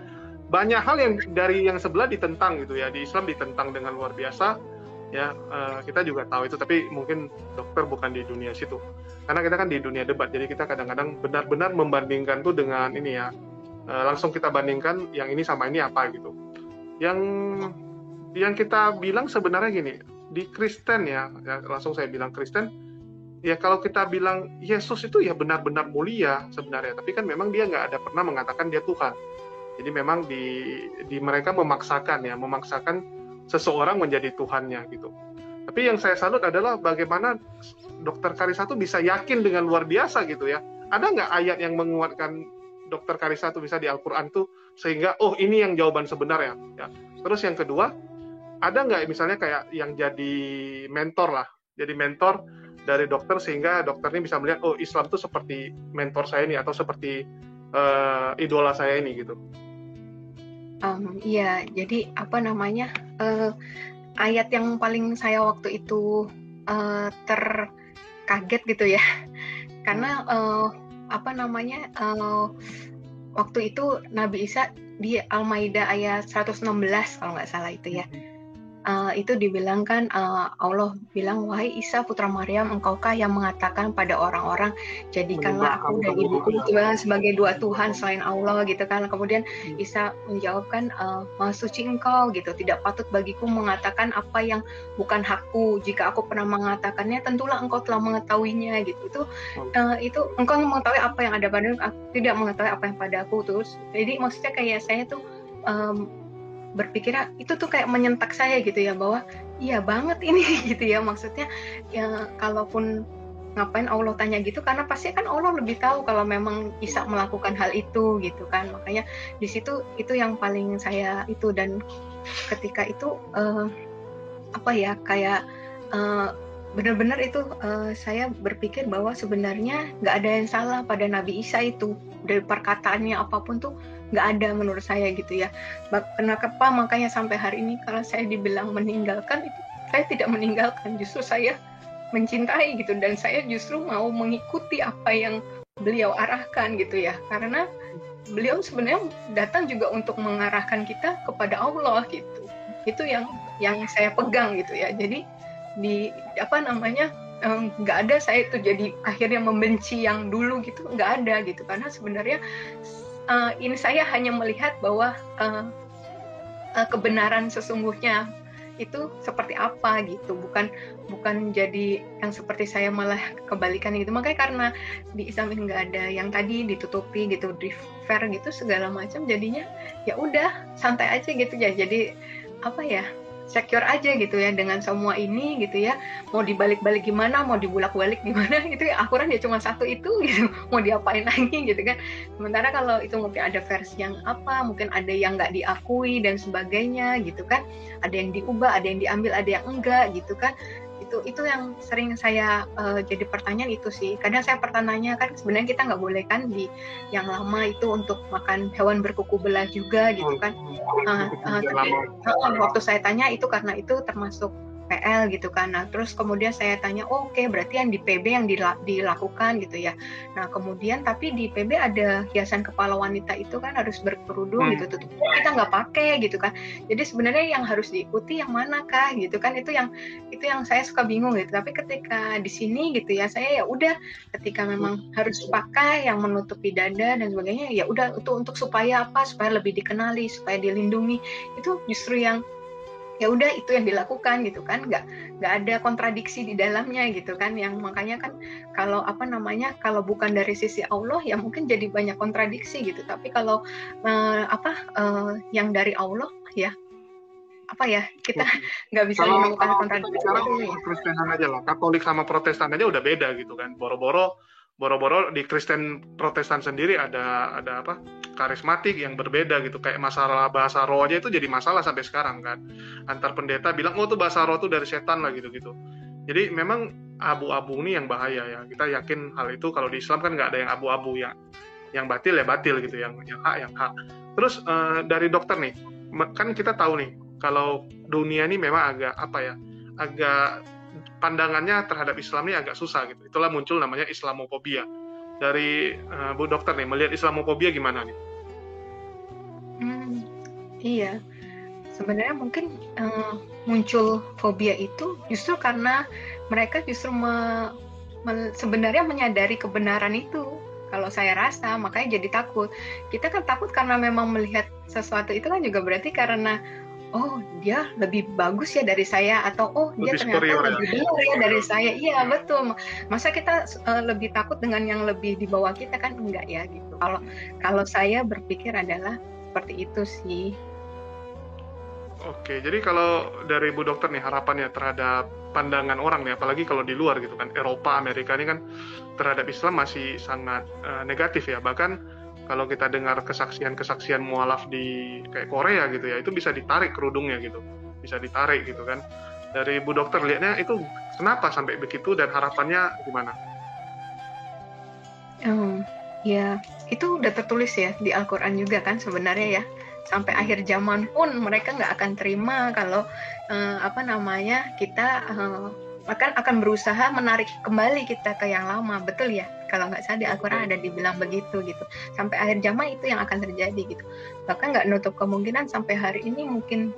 banyak hal yang dari yang sebelah ditentang gitu ya. Di Islam ditentang dengan luar biasa. Ya, kita juga tahu itu, tapi mungkin dokter bukan di dunia situ. Karena kita kan di dunia debat, jadi kita kadang-kadang benar-benar membandingkan tuh dengan ini ya. Langsung kita bandingkan yang ini sama ini apa gitu. Yang kita bilang sebenarnya gini, di Kristen ya langsung saya bilang Kristen, ya kalau kita bilang Yesus itu ya benar-benar mulia sebenarnya, tapi kan memang dia nggak ada pernah mengatakan dia Tuhan. Jadi memang di mereka memaksakan seseorang menjadi Tuhannya gitu. Tapi yang saya salut adalah bagaimana Dokter Karissa tuh bisa yakin dengan luar biasa gitu ya. Ada nggak ayat yang menguatkan Dokter Karissa tuh bisa di Al-Quran tuh sehingga ini yang jawaban sebenarnya ya. Terus yang kedua, ada nggak misalnya kayak yang jadi mentor dari dokter sehingga dokter ini bisa melihat Islam tuh seperti mentor saya ini atau seperti idola saya ini gitu. Iya, jadi apa namanya, ayat yang paling saya waktu itu terkaget gitu ya, karena apa namanya, waktu itu Nabi Isa di Al-Maidah ayat 116 kalau nggak salah itu ya. Itu dibilang kan Allah bilang, wahai Isa putra Maryam, engkaukah yang mengatakan pada orang-orang jadikanlah aku dan ibuku sebagai dua Tuhan selain Allah gitu kan. Kemudian Isa menjawabkan, maha suci engkau gitu, tidak patut bagiku mengatakan apa yang bukan hakku. Jika aku pernah mengatakannya tentulah engkau telah mengetahuinya gitu. Itu engkau mengetahui apa yang ada padamu, aku tidak mengetahui apa yang padaku. Terus jadi maksudnya kayak saya tuh berpikir itu tuh kayak menyentak saya gitu ya, bahwa iya banget ini gitu ya, maksudnya ya kalaupun ngapain Allah tanya gitu, karena pasti kan Allah lebih tahu kalau memang Isa melakukan hal itu gitu kan. Makanya di situ itu yang paling saya itu, dan ketika itu apa ya kayak benar-benar itu saya berpikir bahwa sebenarnya nggak ada yang salah pada Nabi Isa itu, dari perkataannya apapun tuh nggak ada menurut saya gitu ya. Kenapa makanya sampai hari ini kalau saya dibilang meninggalkan, itu saya tidak meninggalkan, justru saya mencintai gitu, dan saya justru mau mengikuti apa yang beliau arahkan gitu ya, karena beliau sebenarnya datang juga untuk mengarahkan kita kepada Allah gitu. Itu yang saya pegang gitu ya. Jadi di apa namanya nggak ada saya itu jadi akhirnya membenci yang dulu gitu, nggak ada gitu, karena sebenarnya ini saya hanya melihat bahwa kebenaran sesungguhnya itu seperti apa gitu, bukan jadi yang seperti saya malah kebalikan gitu. Makanya karena di Islam ini nggak ada yang tadi ditutupi gitu, di fair gitu segala macam, jadinya ya udah santai aja gitu ya. Jadi apa ya, secure aja gitu ya dengan semua ini gitu ya. Mau dibalik-balik gimana, mau dibulak-balik gimana gitu ya, Al-Quran ya cuma satu itu gitu, mau diapain lagi gitu kan. Sementara kalau itu mungkin ada versi yang apa, mungkin ada yang nggak diakui dan sebagainya gitu kan, ada yang diubah, ada yang diambil, ada yang enggak gitu kan. Itu yang sering saya jadi pertanyaan itu sih. Kadang saya pertanyaannya kan sebenarnya kita nggak boleh kan di yang lama itu untuk makan hewan berkuku belah juga gitu kan. Tapi waktu saya tanya itu karena itu termasuk PL gitu kan. Nah terus kemudian saya tanya, oke, berarti yang di PB yang dilakukan gitu ya. Nah kemudian tapi di PB ada hiasan kepala wanita itu kan harus berkerudung gitu, tutup kita nggak pakai gitu kan. Jadi sebenarnya yang harus diikuti yang manakah gitu kan. Itu yang saya suka bingung gitu. Tapi ketika di sini gitu ya, saya ya udah, ketika memang harus pakai yang menutupi dada dan sebagainya, ya udah itu untuk supaya apa, supaya lebih dikenali, supaya dilindungi. Itu justru yang ya udah itu yang dilakukan gitu kan, nggak ada kontradiksi di dalamnya gitu kan. Yang makanya kan kalau apa namanya, kalau bukan dari sisi Allah ya mungkin jadi banyak kontradiksi gitu. Tapi kalau yang dari Allah ya apa ya, kita nggak bisa menemukan kontradiksi. Sekarang Kristenan aja lah, Katolik sama Protestan aja udah beda gitu kan. Boro-boro di Kristen Protestan sendiri ada apa, karismatik yang berbeda gitu, kayak masalah bahasa roh aja itu jadi masalah sampai sekarang kan. Antar pendeta bilang tuh bahasa roh tuh dari setan lah gitu. Jadi memang abu-abu ini yang bahaya ya. Kita yakin hal itu. Kalau di Islam kan nggak ada yang abu-abu ya. yang batil ya batil gitu, yang hak. Terus dari dokter nih, kan kita tahu nih kalau dunia ini memang agak apa ya, agak pandangannya terhadap Islam ini agak susah gitu. Itulah muncul namanya Islamofobia. Dari Bu Dokter nih, melihat Islamofobia gimana nih? Iya, sebenarnya mungkin muncul fobia itu justru karena mereka justru sebenarnya menyadari kebenaran itu. Kalau saya rasa, makanya jadi takut. Kita kan takut karena memang melihat sesuatu itu kan juga berarti karena oh dia lebih bagus ya dari saya, atau oh dia ternyata lebih benar ya dari saya. Iya betul. Masa kita lebih takut dengan yang lebih di bawah kita, kan enggak ya gitu. Kalau saya berpikir adalah seperti itu sih. Oke, jadi kalau dari Bu Dokter nih, harapannya terhadap pandangan orang nih, apalagi kalau di luar gitu kan, Eropa, Amerika ini kan terhadap Islam masih sangat negatif ya. Bahkan kalau kita dengar kesaksian mualaf di kayak Korea gitu ya, itu bisa ditarik kerudungnya gitu, bisa ditarik gitu kan. Dari Bu Dokter lihatnya itu kenapa sampai begitu dan harapannya gimana? Ya, itu udah tertulis ya di Al-Quran juga kan sebenarnya ya. Sampai akhir zaman pun mereka nggak akan terima kalau kita akan berusaha menarik kembali kita ke yang lama, betul ya? Kalau nggak salah di Al-Quran ada dibilang begitu gitu. Sampai akhir zaman itu yang akan terjadi gitu. Bahkan nggak nutup kemungkinan sampai hari ini mungkin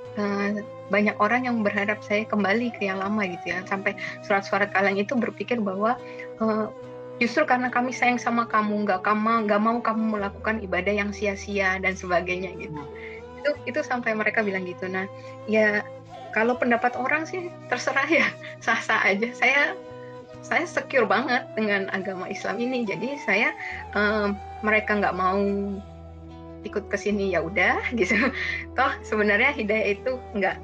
banyak orang yang berharap saya kembali ke yang lama gitu ya. Sampai surat-surat Al-Quran itu berpikir bahwa justru karena kami sayang sama kamu, nggak mau kamu melakukan ibadah yang sia-sia dan sebagainya gitu. Itu sampai mereka bilang gitu. Nah, ya kalau pendapat orang sih terserah ya, sah-sah aja. Saya secure banget dengan agama Islam ini. Jadi saya mereka nggak mau ikut ke sini ya udah gitu. Toh sebenarnya hidayah itu nggak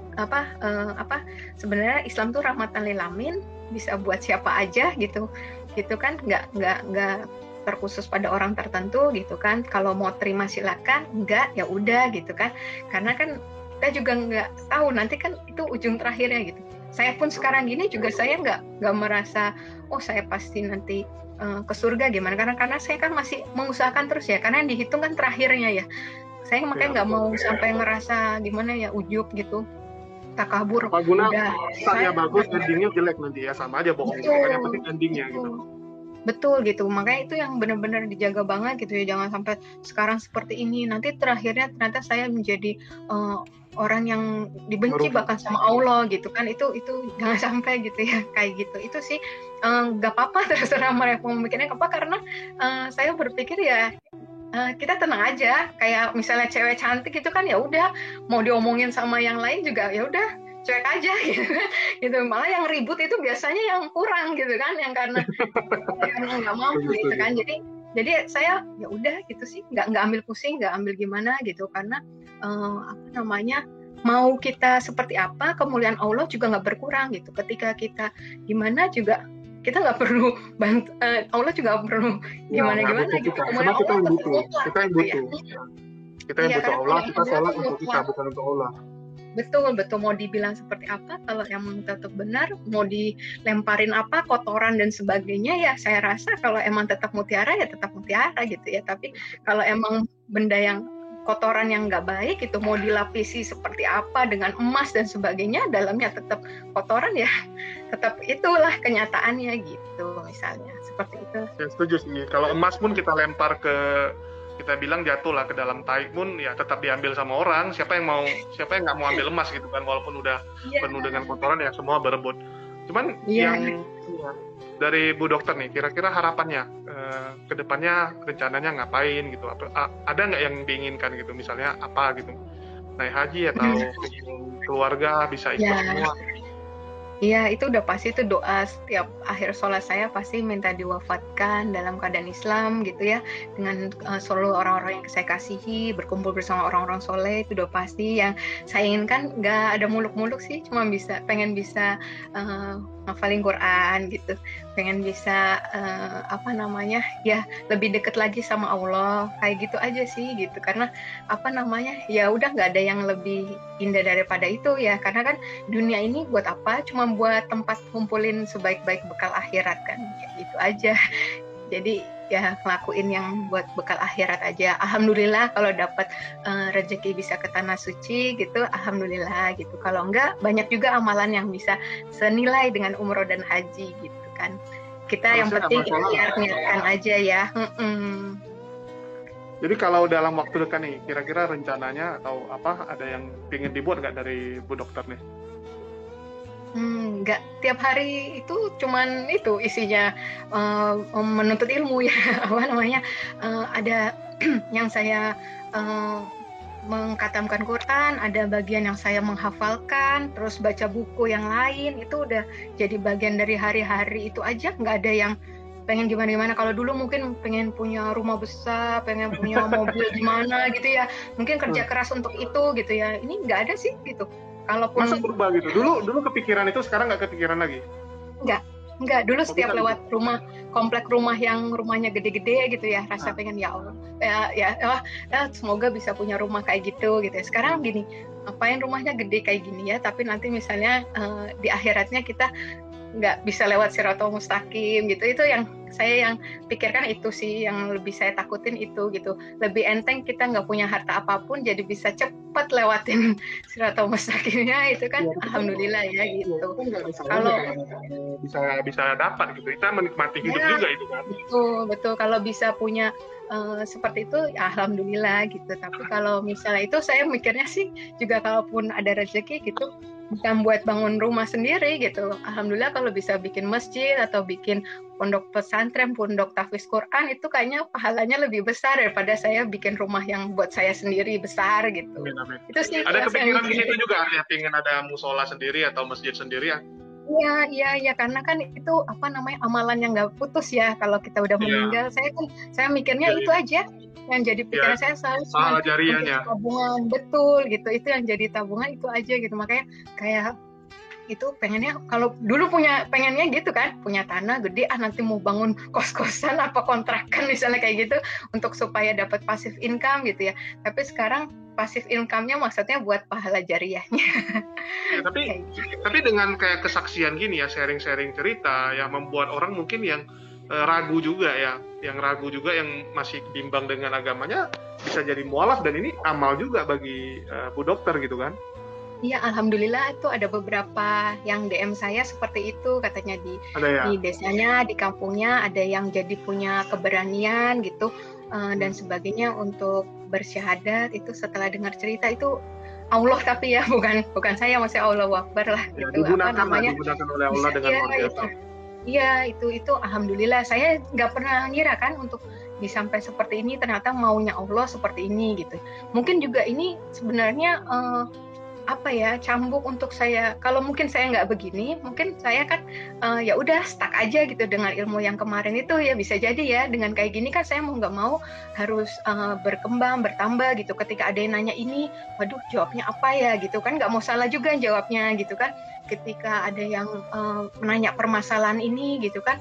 sebenarnya Islam tuh rahmatan lil alamin, bisa buat siapa aja gitu kan, nggak terkhusus pada orang tertentu gitu kan. Kalau mau terima silakan, enggak ya udah gitu kan, karena kan kita juga nggak tahu nanti kan itu ujung terakhirnya gitu. Saya pun sekarang gini juga saya nggak merasa oh saya pasti nanti ke surga gimana, karena saya kan masih mengusahakan terus ya, karena yang dihitung kan terakhirnya ya. Saya makanya nggak mau sampai ngerasa gimana ya, ujub gitu, takabur. Apa guna saya bagus, endingnya jelek nanti ya, sama aja bohong. Yang penting endingnya gitu. Betul gitu, makanya itu yang benar-benar dijaga banget gitu ya, jangan sampai sekarang seperti ini nanti terakhirnya ternyata saya menjadi orang yang dibenci bahkan sama Allah gitu kan. Itu jangan sampai gitu ya, kayak gitu. Itu sih nggak apa-apa, terserah mereka memikirnya apa, karena saya berpikir ya kita tenang aja, kayak misalnya cewek cantik itu kan ya udah, mau diomongin sama yang lain juga ya udah cuek aja gitu. Malah yang ribut itu biasanya yang kurang gitu kan, yang karena nggak mau gitu kan. Jadi saya ya udah gitu sih, nggak ambil pusing, nggak ambil gimana gitu, karena mau kita seperti apa, kemuliaan Allah juga nggak berkurang gitu. Ketika kita gimana juga kita nggak perlu bantu, Allah juga nggak perlu gimana gitu. Karena kita yang butuh Allah, kita sholat untuk kita, bukan untuk Allah. Betul, mau dibilang seperti apa, kalau emang tetap benar, mau dilemparin apa, kotoran dan sebagainya, ya saya rasa kalau emang tetap mutiara ya tetap mutiara gitu ya. Tapi kalau emang benda yang kotoran yang nggak baik itu mau dilapisi seperti apa dengan emas dan sebagainya, dalamnya tetap kotoran ya, tetap itulah kenyataannya gitu, misalnya seperti itu. Ya, setuju sih. Kalau emas pun kita lempar kita bilang jatuh lah ke dalam tai pun ya tetap diambil sama orang. Siapa yang nggak mau ambil emas gitu kan, walaupun udah penuh dengan kotoran ya semua berebut. Cuman yang dari Bu Dokter nih, kira-kira harapannya ke depannya rencananya ngapain gitu? Ada nggak yang diinginkan gitu, misalnya apa gitu, naik haji atau keluarga bisa ikut semua? Iya, itu udah pasti, itu doa setiap akhir sholat saya pasti minta diwafatkan dalam keadaan Islam gitu ya, dengan seluruh orang-orang yang saya kasihi, berkumpul bersama orang-orang soleh. Itu udah pasti yang saya inginkan. Nggak ada muluk-muluk sih, cuma pengen bisa ngafalin Quran gitu, pengen bisa ya lebih dekat lagi sama Allah, kayak gitu aja sih gitu. Karena ya udah nggak ada yang lebih indah daripada itu ya, karena kan dunia ini buat apa, cuma buat tempat kumpulin sebaik-baik bekal akhirat kan, ya gitu aja. Jadi ya ngelakuin yang buat bekal akhirat aja. Alhamdulillah kalau dapat rezeki bisa ke tanah suci gitu, alhamdulillah gitu. Kalau enggak, banyak juga amalan yang bisa senilai dengan umroh dan haji gitu kan. Kita yang penting ikhtiar niatkan aja ya. Jadi kalau dalam waktu dekat nih, kira-kira rencananya atau apa, ada yang ingin dibuat nggak dari Bu Dokter nih? Nggak tiap hari itu cuman itu isinya menuntut ilmu ya, apa namanya, ada yang saya mengkatamkan Quran, ada bagian yang saya menghafalkan, terus baca buku yang lain, itu udah jadi bagian dari hari-hari itu aja, nggak ada yang pengen gimana-gimana. Kalau dulu mungkin pengen punya rumah besar, pengen punya mobil gimana gitu ya, mungkin kerja keras untuk itu gitu ya, ini nggak ada sih gitu. Kalaupun masa berubah gitu, dulu kepikiran itu, sekarang nggak kepikiran lagi? Enggak, dulu setiap lewat rumah, komplek rumah yang rumahnya gede-gede gitu ya, rasa pengen ya Allah, semoga bisa punya rumah kayak gitu ya. Sekarang gini, ngapain rumahnya gede kayak gini ya, tapi nanti misalnya di akhiratnya kita nggak bisa lewat Siratal Mustaqim gitu. Itu yang saya pikirkan, itu sih yang lebih saya takutin itu gitu. Lebih enteng kita nggak punya harta apapun jadi bisa cepat lewatin Siratal Mustaqimnya, itu kan ya, alhamdulillah ya gitu. Kalau bisa dapat gitu, kita menikmati hidup ya, juga itu kan. Betul. Kalau bisa punya seperti itu ya alhamdulillah gitu. Tapi kalau misalnya itu, saya mikirnya sih juga kalaupun ada rezeki gitu, bukan buat bangun rumah sendiri gitu. Alhamdulillah kalau bisa bikin masjid atau bikin pondok pesantren, pondok tahfiz Quran, itu kayaknya pahalanya lebih besar daripada saya bikin rumah yang buat saya sendiri besar gitu. Amin. Itu sih ada kepikiran di situ juga ya, pengen ada musola sendiri atau masjid sendiri ya? Iya, karena kan itu apa namanya, amalan yang nggak putus ya kalau kita udah meninggal. Saya mikirnya itu aja yang jadi pikiran saya selalu, jariahnya tabungan, betul gitu, itu yang jadi tabungan itu aja gitu. Makanya kayak itu pengennya, kalau dulu pengennya gitu kan, punya tanah gede, nanti mau bangun kos-kosan apa kontrakan misalnya kayak gitu, untuk supaya dapat passive income gitu ya. Tapi sekarang passive income-nya maksudnya buat pahala jariahnya. Ya, tapi dengan kayak kesaksian gini ya, sharing-sharing cerita yang membuat orang mungkin yang ragu juga ya, yang masih bimbang dengan agamanya, bisa jadi mualaf, dan ini amal juga bagi Bu Dokter gitu kan. Iya, alhamdulillah itu ada beberapa yang DM saya seperti itu, katanya di desanya, di kampungnya ada yang jadi punya keberanian gitu dan sebagainya untuk bersyahadat itu setelah dengar cerita itu. Allah tapi ya, bukan saya, masih Allahu Akbar lah ya, gitu, digunakan oleh Allah dengan luar biasa. Iya, itu alhamdulillah. Saya nggak pernah ngira kan untuk disampai seperti ini, ternyata maunya Allah seperti ini gitu. Mungkin juga ini sebenarnya cambuk untuk saya. Kalau mungkin saya nggak begini, mungkin saya kan ya udah stuck aja gitu dengan ilmu yang kemarin itu ya, bisa jadi ya. Dengan kayak gini kan saya mau nggak mau harus berkembang, bertambah gitu. Ketika ada yang nanya ini, waduh jawabnya apa ya gitu kan, nggak mau salah juga jawabnya gitu kan. Ketika ada yang menanya permasalahan ini gitu kan,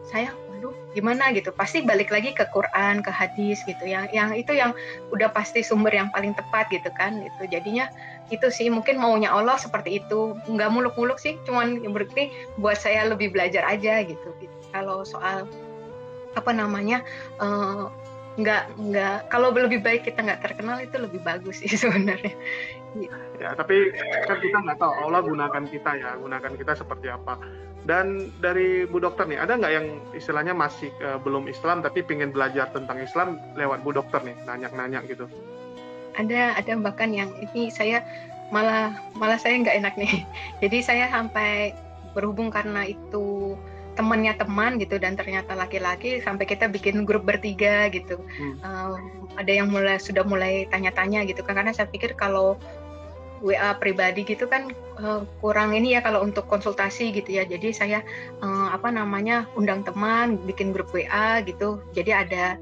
saya waduh gimana gitu, pasti balik lagi ke Quran, ke hadis gitu, yang itu yang udah pasti sumber yang paling tepat gitu kan. Itu jadinya itu sih mungkin maunya Allah seperti itu, nggak muluk-muluk sih, cuman berarti buat saya lebih belajar aja gitu. Kalau soal apa namanya, nggak kalau lebih baik kita nggak terkenal itu lebih bagus sih sebenarnya. Ya, tapi kan kita nggak tahu Allah gunakan kita seperti apa. Dan dari Bu Dokter nih, ada nggak yang istilahnya masih belum Islam tapi pengen belajar tentang Islam lewat Bu Dokter nih, nanya gitu? Ada bahkan yang ini saya malah saya nggak enak nih. Jadi saya sampai berhubung karena itu temannya teman gitu, dan ternyata laki-laki, sampai kita bikin grup bertiga gitu. Ada yang sudah mulai tanya-tanya gitu kan, karena saya pikir kalau WA pribadi gitu kan kurang ini ya kalau untuk konsultasi gitu ya. Jadi saya undang teman, bikin grup WA gitu. Jadi ada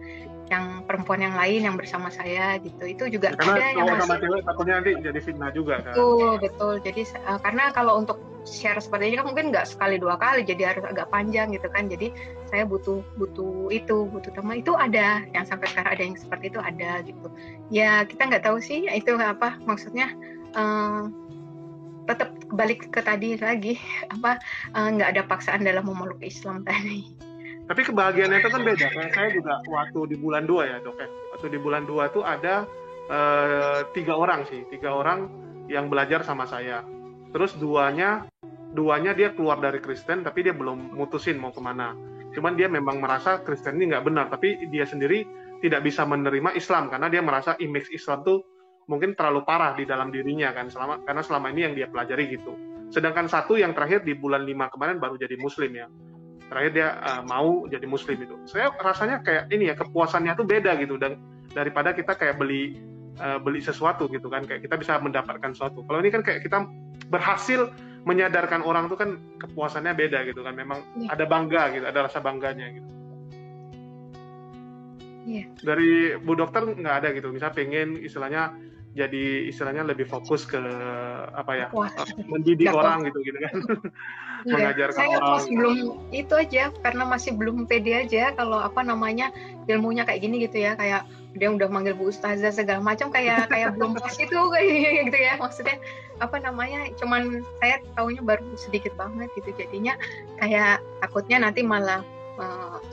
yang perempuan yang lain yang bersama saya gitu. Itu juga karena ada yang sama cewek takutnya nanti jadi fitnah juga kan. Betul. Jadi karena kalau untuk share seperti ini kan mungkin nggak sekali dua kali, jadi harus agak panjang gitu kan. Jadi saya butuh teman. Itu ada yang sampai sekarang ada yang seperti itu, ada gitu. Ya kita nggak tahu sih itu apa maksudnya. Tetap balik ke tadi lagi, nggak ada paksaan dalam memeluk Islam tadi. Tapi kebahagiaannya itu kan beda. Kayak saya juga waktu di bulan 2 ya, Dok. Waktu di bulan 2 tuh ada 3 orang yang belajar sama saya. Terus duanya dia keluar dari Kristen, tapi dia belum mutusin mau kemana. Cuman dia memang merasa Kristen ini nggak benar, tapi dia sendiri tidak bisa menerima Islam karena dia merasa image Islam tuh mungkin terlalu parah di dalam dirinya kan, karena selama ini yang dia pelajari gitu. Sedangkan satu yang terakhir di bulan 5 kemarin baru jadi Muslim ya. Terakhir dia mau jadi Muslim itu. Saya rasanya kayak ini ya, kepuasannya tuh beda gitu, dan daripada kita kayak beli sesuatu gitu kan, kayak kita bisa mendapatkan sesuatu. Kalau ini kan kayak kita berhasil menyadarkan orang tuh kan kepuasannya beda gitu kan, memang ada bangga gitu, ada rasa bangganya gitu. Dari Bu Dokter nggak ada gitu, misalnya pengen istilahnya lebih fokus ke apa ya, mendidik orang gitu kan. Mengajarkan saya orang. masih belum itu aja, karena masih belum pede aja kalau apa namanya ilmunya kayak gini gitu ya, kayak dia udah manggil Bu Ustazah segala macam, kayak belum pas itu kayak gitu ya, maksudnya apa namanya, cuman saya taunya baru sedikit banget gitu, jadinya kayak takutnya nanti malah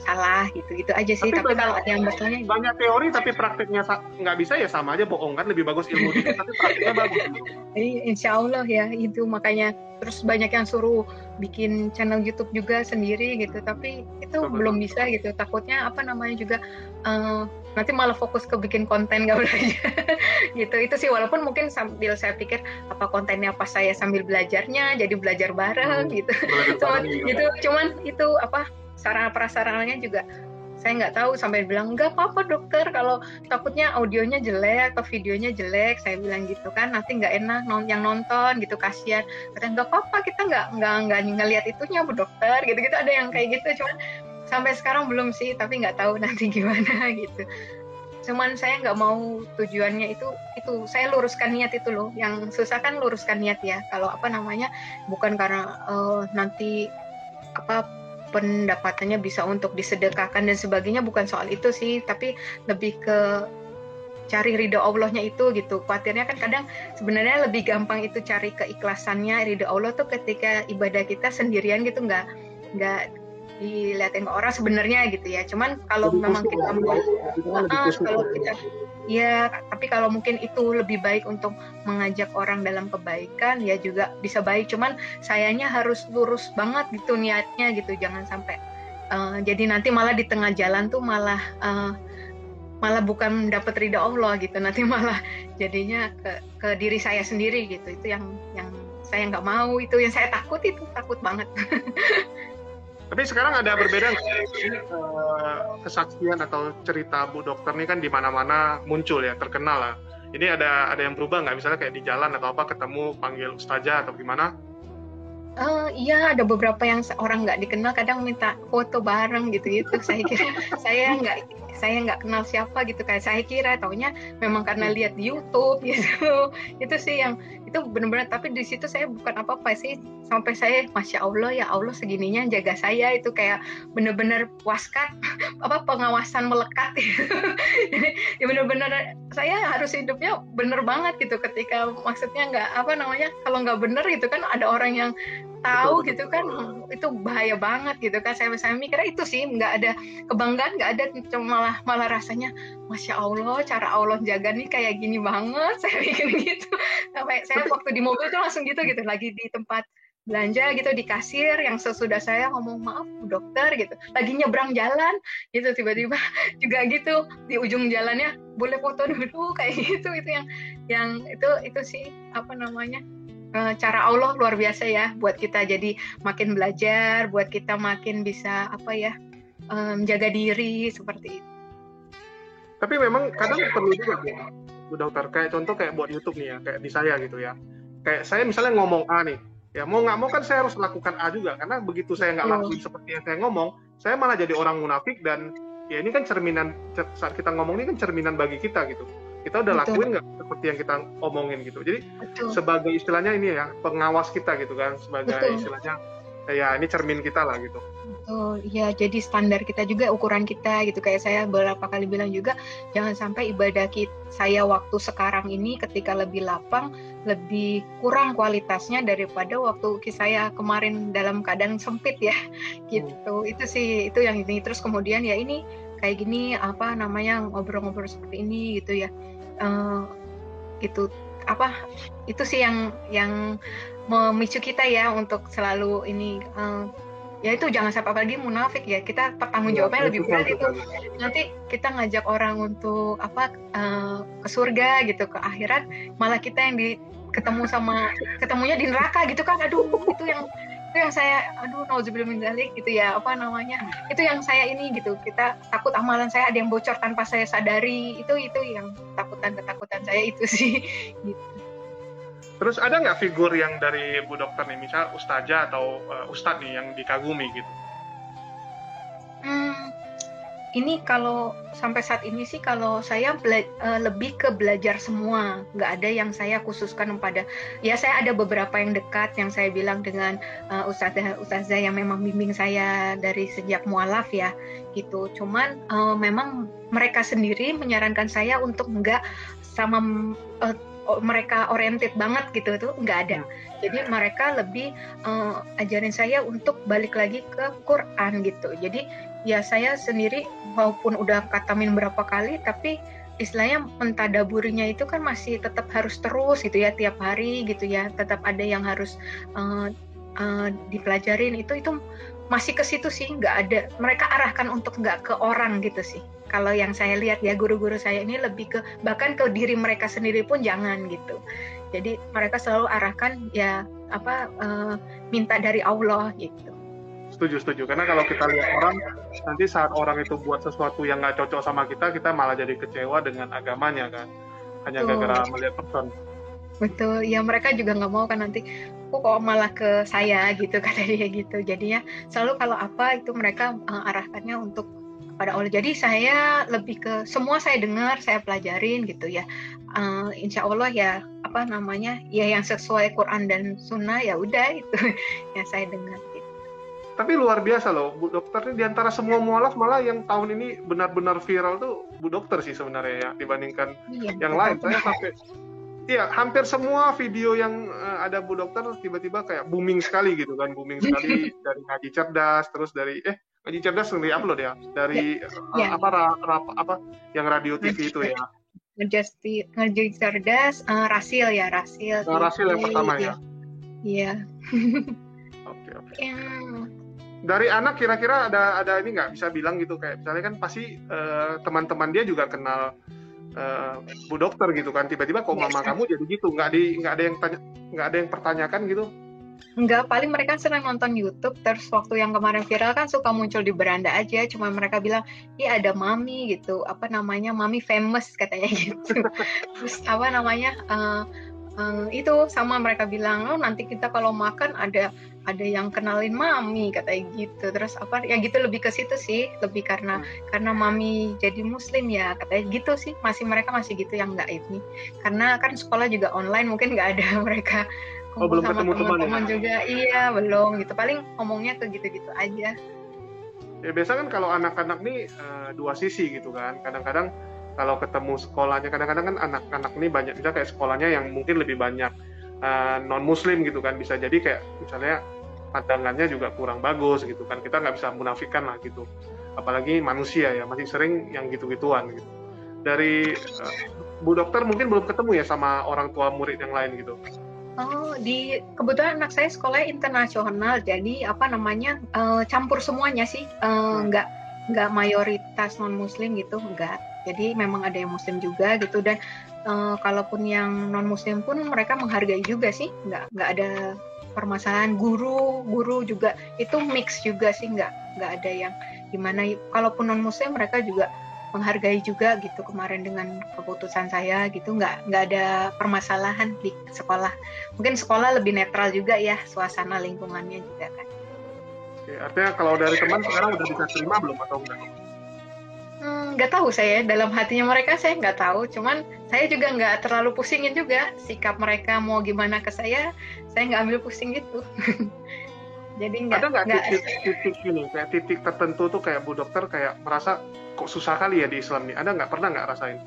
salah gitu aja sih. Tapi kalau ada yang bertanya banyak teori tapi prakteknya nggak bisa, ya sama aja bohong kan, lebih bagus ilmu dikit tapi prakteknya bagus. Insya Allah ya, itu makanya terus banyak yang suruh bikin channel YouTube juga sendiri gitu, tapi itu belum bisa gitu, takutnya apa namanya juga nanti malah fokus ke bikin konten nggak belajar gitu. Itu sih, walaupun mungkin sambil saya pikir apa kontennya pas saya sambil belajarnya, jadi belajar bareng gitu. Cuman itu apa sarana prasarananya juga saya nggak tahu, sampai bilang nggak apa-apa dokter kalau takutnya audionya jelek atau videonya jelek, saya bilang gitu kan, nanti nggak enak yang nonton gitu, kasihan. Katanya nggak apa-apa, kita nggak ngelihat itunya Bu Dokter, gitu ada yang kayak gitu. Cuman sampai sekarang belum sih, tapi nggak tahu nanti gimana gitu. Cuman saya nggak mau tujuannya itu saya luruskan niat itu loh, yang susah kan luruskan niat ya. Kalau apa namanya, bukan karena nanti apa pendapatannya bisa untuk disedekahkan dan sebagainya, bukan soal itu sih, tapi lebih ke cari ridho Allahnya itu gitu. Khawatirnya kan kadang sebenarnya lebih gampang itu cari keikhlasannya, ridho Allah tuh ketika ibadah kita sendirian gitu, nggak dilihatin ke orang sebenarnya gitu ya. Cuman kalau memang kita kalau kita ya, tapi kalau mungkin itu lebih baik untuk mengajak orang dalam kebaikan, ya juga bisa baik. Cuman sayangnya harus lurus banget gitu niatnya gitu, jangan sampai jadi nanti malah di tengah jalan tuh malah bukan dapat ridha Allah gitu, nanti malah jadinya ke diri saya sendiri gitu. Itu yang saya nggak mau, itu yang saya takut banget. Tapi sekarang ada berbeda kesaksian atau cerita Bu Dokter ini kan di mana-mana muncul ya, terkenal lah. Ini ada yang berubah nggak, misalnya kayak di jalan atau apa ketemu panggil ustazah atau gimana? Iya, ada beberapa yang orang nggak dikenal kadang minta foto bareng gitu. Saya kira saya nggak kenal siapa gitu, kayak saya kira taunya memang karena lihat di YouTube gitu. Itu sih yang itu benar-benar, tapi di situ saya bukan apa-apa sih, sampai saya Masya Allah, ya Allah segininya jaga saya, itu kayak benar-benar puaskan apa pengawasan melekat gitu. Ya benar-benar saya harus hidupnya benar banget gitu, ketika maksudnya nggak apa namanya, kalau nggak benar gitu kan ada orang yang tahu gitu kan, itu bahaya banget gitu kan. Saya mikirnya itu sih, nggak ada kebanggaan, nggak ada, cuma malah rasanya Masya Allah cara Allah jaga nih kayak gini banget, saya mikir gitu. Sampai saya waktu di mobil tuh langsung gitu lagi di tempat belanja gitu, di kasir yang sesudah saya ngomong maaf Bu Dokter gitu, lagi nyebrang jalan gitu, tiba-tiba juga gitu di ujung jalannya boleh foto dulu kayak gitu. Itu yang itu sih apa namanya, cara Allah luar biasa ya buat kita, jadi makin belajar, buat kita makin bisa apa ya, menjaga diri seperti itu. Tapi memang kadang perlu juga Bu Dokter, kayak contoh kayak buat YouTube nih ya, kayak di saya gitu ya, kayak saya misalnya ngomong A nih ya, mau nggak mau kan saya harus lakukan A juga, karena begitu saya nggak lakuin seperti yang saya ngomong, saya malah jadi orang munafik. Dan ya ini kan cerminan, saat kita ngomong ini kan cerminan bagi kita gitu, kita udah lakuin nggak seperti yang kita omongin gitu. Jadi sebagai istilahnya ini ya pengawas kita gitu kan, sebagai istilahnya ya ini cermin kita lah gitu. Oh iya, jadi standar kita juga, ukuran kita gitu. Kayak saya beberapa kali bilang juga, jangan sampai ibadah saya waktu sekarang ini ketika lebih lapang, lebih kurang kualitasnya daripada waktu saya kemarin dalam keadaan sempit ya, gitu. Itu sih, itu yang ini. Terus kemudian ya ini kayak gini, apa namanya, ngobrol-ngobrol seperti ini gitu ya. Gitu apa? Itu sih yang memicu kita ya untuk selalu ini. Ya itu jangan sampai, apalagi munafik ya, kita pertanggungjawabannya lebih berat itu. Nanti kita ngajak orang untuk ke surga gitu, ke akhirat, malah kita yang ketemunya di neraka gitu kan. Aduh, itu yang saya, nauzubillah min dzalik gitu ya, apa namanya, itu yang saya ini gitu, kita takut amalan saya ada yang bocor tanpa saya sadari, itu yang ketakutan saya itu sih gitu. Terus ada nggak figur yang dari Bu Dokter nih, misal ustazah atau ustadz nih yang dikagumi gitu? Ini kalau sampai saat ini sih, kalau saya lebih ke belajar semua, nggak ada yang saya khususkan pada, ya saya ada beberapa yang dekat yang saya bilang dengan ustazah yang memang bimbing saya dari sejak mualaf ya gitu. Cuman memang mereka sendiri menyarankan saya untuk nggak sama mereka oriented banget gitu, tuh nggak ada. Jadi mereka lebih ajarin saya untuk balik lagi ke Quran gitu. Jadi ya saya sendiri walaupun udah katamin berapa kali, tapi istilahnya mentadaburinya itu kan masih tetap harus terus gitu ya, tiap hari gitu ya, tetap ada yang harus dipelajarin. Itu masih ke situ sih, nggak ada, mereka arahkan untuk nggak ke orang gitu sih. Kalau yang saya lihat ya, guru-guru saya ini lebih ke, bahkan ke diri mereka sendiri pun jangan gitu. Jadi mereka selalu arahkan ya minta dari Allah gitu. Setuju. Karena kalau kita lihat orang, nanti saat orang itu buat sesuatu yang nggak cocok sama kita malah jadi kecewa dengan agamanya kan. Hanya gara-gara melihat person. Betul, ya mereka juga nggak mau kan nanti, kok malah ke saya gitu, kata dia gitu. Jadinya selalu kalau apa itu mereka arahkannya untuk kepada Allah. Jadi saya lebih ke semua saya dengar, saya pelajarin gitu ya. Insya Allah ya ya yang sesuai Quran dan Sunnah ya udah itu yang saya dengar. Gitu. Tapi luar biasa loh, Bu Dokter ini diantara semua mualaf malah yang tahun ini benar-benar viral tuh Bu Dokter sih sebenarnya ya, dibandingkan yang lain. Saya sampai hampir semua video yang ada Bu Dokter tiba-tiba kayak booming sekali gitu kan, dari ngaji cerdas, terus dari ngaji cerdas yang di-upload ya, dari yang radio TV itu ya. Ngaji cerdas, Rasil. Rasil yang pertama ya. Iya. Oke. Dari anak kira-kira ada ini nggak bisa bilang gitu, kayak misalnya kan pasti teman-teman dia juga kenal Bu Dokter gitu kan, tiba-tiba kok mama kamu jadi gitu, nggak ada yang pertanyakan gitu? Enggak, paling mereka senang nonton YouTube, terus waktu yang kemarin viral kan suka muncul di beranda aja, cuma mereka bilang, ada mami gitu, mami famous katanya gitu. Terus itu sama mereka bilang, nanti kita kalau makan ada yang kenalin mami katanya gitu. Terus ya gitu, lebih ke situ sih, lebih karena mami jadi muslim ya katanya gitu sih. Mereka masih gitu, yang enggak ini. Karena kan sekolah juga online, mungkin nggak ada mereka belum sama ketemu teman-teman juga. Iya, belum gitu. Paling ngomongnya ke gitu-gitu aja. Ya biasa kan kalau anak-anak nih dua sisi gitu kan. Kadang-kadang kalau ketemu sekolahnya, kadang-kadang kan anak-anak ini banyak, misalnya kayak sekolahnya yang mungkin lebih banyak non-muslim gitu kan, bisa jadi kayak misalnya pandangannya juga kurang bagus gitu kan, kita nggak bisa munafikan lah gitu, apalagi manusia ya, masih sering yang gitu-gituan gitu. Dari Bu Dokter mungkin belum ketemu ya sama orang tua murid yang lain gitu? Kebetulan anak saya sekolahnya internasional, jadi campur semuanya sih, nggak mayoritas non-muslim gitu, nggak. Jadi memang ada yang muslim juga gitu, dan kalaupun yang non-muslim pun mereka menghargai juga sih, nggak ada permasalahan. Guru juga itu mix juga sih, nggak ada yang gimana. Kalaupun non-muslim mereka juga menghargai juga gitu. Kemarin dengan keputusan saya gitu, nggak ada permasalahan di sekolah. Mungkin sekolah lebih netral juga ya, suasana lingkungannya juga kan. Oke, artinya kalau dari teman sekarang udah bisa terima belum atau enggak? Nggak tahu saya, dalam hatinya mereka saya nggak tahu. Cuman saya juga nggak terlalu pusingin juga sikap mereka mau gimana ke saya nggak ambil pusing gitu. Jadi Ada nggak nggak titik ini, kayak titik tertentu tuh kayak Bu Dokter kayak merasa kok susah kali ya di Islam nih? Ada nggak, pernah nggak rasain?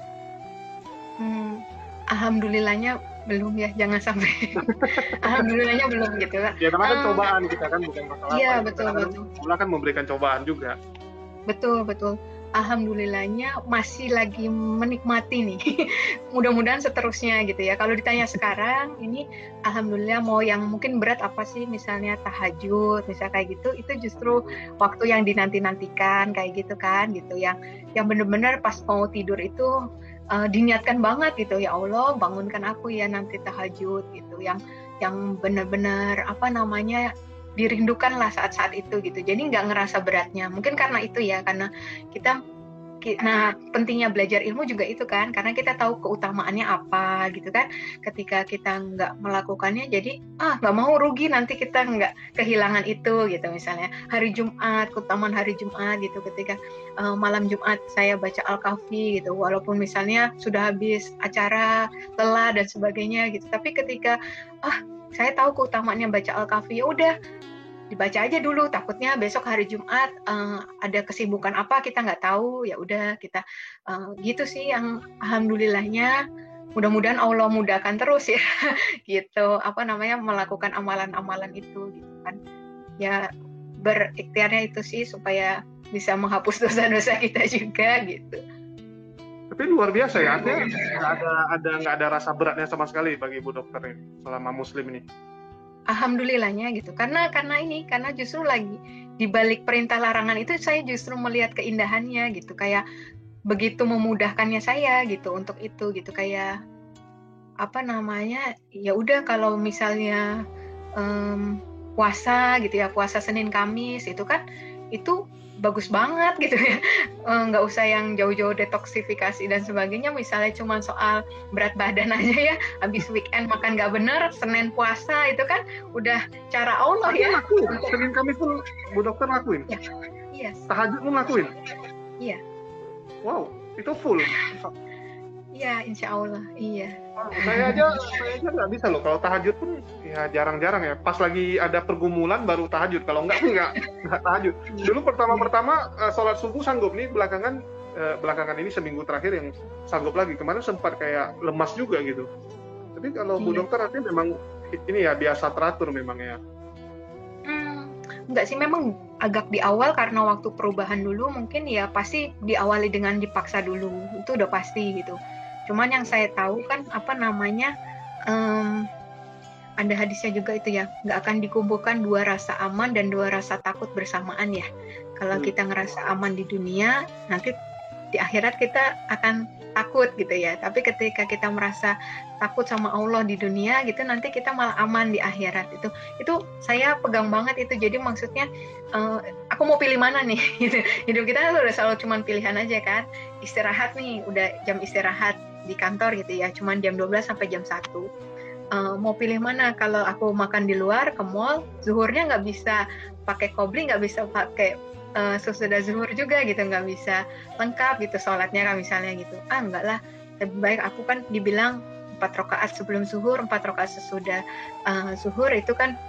Alhamdulillahnya belum ya, jangan sampai. Alhamdulillahnya belum gitu kan. Ya karena kan cobaan kita kan, bukan masalah apa Iya ya. betul Kadang-kadang betul. Allah kan memberikan cobaan juga. Betul, betul. Alhamdulillahnya masih lagi menikmati nih. Mudah-mudahan seterusnya gitu ya. Kalau ditanya sekarang, ini alhamdulillah mau yang mungkin berat apa sih, misalnya tahajud, misalnya kayak gitu, itu justru waktu yang dinanti-nantikan kayak gitu kan, gitu. Yang benar-benar pas mau tidur itu diniatkan banget gitu, ya Allah bangunkan aku ya nanti tahajud gitu. Yang benar-benar apa namanya, dirindukan lah saat-saat itu gitu. Jadi nggak ngerasa beratnya. Mungkin karena itu ya, karena kita, nah pentingnya belajar ilmu juga itu kan, karena kita tahu keutamaannya apa gitu kan. Ketika kita nggak melakukannya, jadi nggak mau rugi nanti kita nggak kehilangan itu gitu. Misalnya hari Jumat, keutamaan hari Jumat gitu, ketika malam Jumat saya baca Al-Kahfi gitu, walaupun misalnya sudah habis acara, lelah dan sebagainya gitu, tapi ketika saya tahu keutamaannya baca Al-Kahfi, ya udah dibaca aja dulu, takutnya besok hari Jumat ada kesibukan apa kita nggak tahu, ya udah kita gitu sih yang alhamdulillahnya. Mudah-mudahan Allah mudahkan terus ya gitu, apa namanya, melakukan amalan-amalan itu gitu kan ya, berikhtiarnya itu sih supaya bisa menghapus dosa-dosa kita juga gitu. Tapi luar biasa ya, artinya nggak ada rasa beratnya sama sekali bagi Bu Dokter ini selama Muslim ini. Alhamdulillahnya gitu, karena justru lagi di balik perintah larangan itu saya justru melihat keindahannya gitu, kayak begitu memudahkannya saya gitu untuk itu gitu, kayak apa namanya, ya udah kalau misalnya puasa gitu ya, puasa Senin Kamis itu kan itu bagus banget gitu ya, nggak usah yang jauh-jauh detoksifikasi dan sebagainya, misalnya cuma soal berat badan aja ya, habis weekend makan nggak bener, Senin puasa itu kan udah cara Allah ya. Senin Kamis pun Bu Dokter lakuin? Ya, iya. Tahajud pun lakuin? Iya. Wow, itu full? Iya, insya Allah, iya. Saya aja nggak bisa loh, kalau tahajud pun ya jarang-jarang ya, pas lagi ada pergumulan baru tahajud, kalau nggak tahajud. Dulu pertama sholat subuh sanggup, nih belakangan ini seminggu terakhir yang sanggup lagi, kemarin sempat kayak lemas juga gitu. Tapi kalau Bu Dokter artinya memang ini ya biasa teratur memang ya. Enggak sih, memang agak di awal karena waktu perubahan dulu mungkin ya pasti diawali dengan dipaksa dulu, itu udah pasti gitu. Cuman yang saya tahu kan apa namanya, ada hadisnya juga itu ya, nggak akan dikumpulkan dua rasa aman dan dua rasa takut bersamaan ya. Kalau kita ngerasa aman di dunia, nanti di akhirat kita akan takut gitu ya. Tapi ketika kita merasa takut sama Allah di dunia gitu, nanti kita malah aman di akhirat. Itu saya pegang banget itu. Jadi maksudnya aku mau pilih mana nih gitu. Hidup kita udah selalu cuman pilihan aja kan. Istirahat nih, udah jam istirahat di kantor gitu ya, cuman jam 12 sampai jam 1. Mau pilih mana? Kalau aku makan di luar ke mall, zuhurnya nggak bisa pakai qobli, nggak bisa pakai sesudah zuhur juga gitu, nggak bisa lengkap gitu sholatnya kan misalnya gitu. Enggak lah, lebih baik aku kan dibilang 4 rakaat sebelum zuhur, 4 rakaat sesudah zuhur, itu kan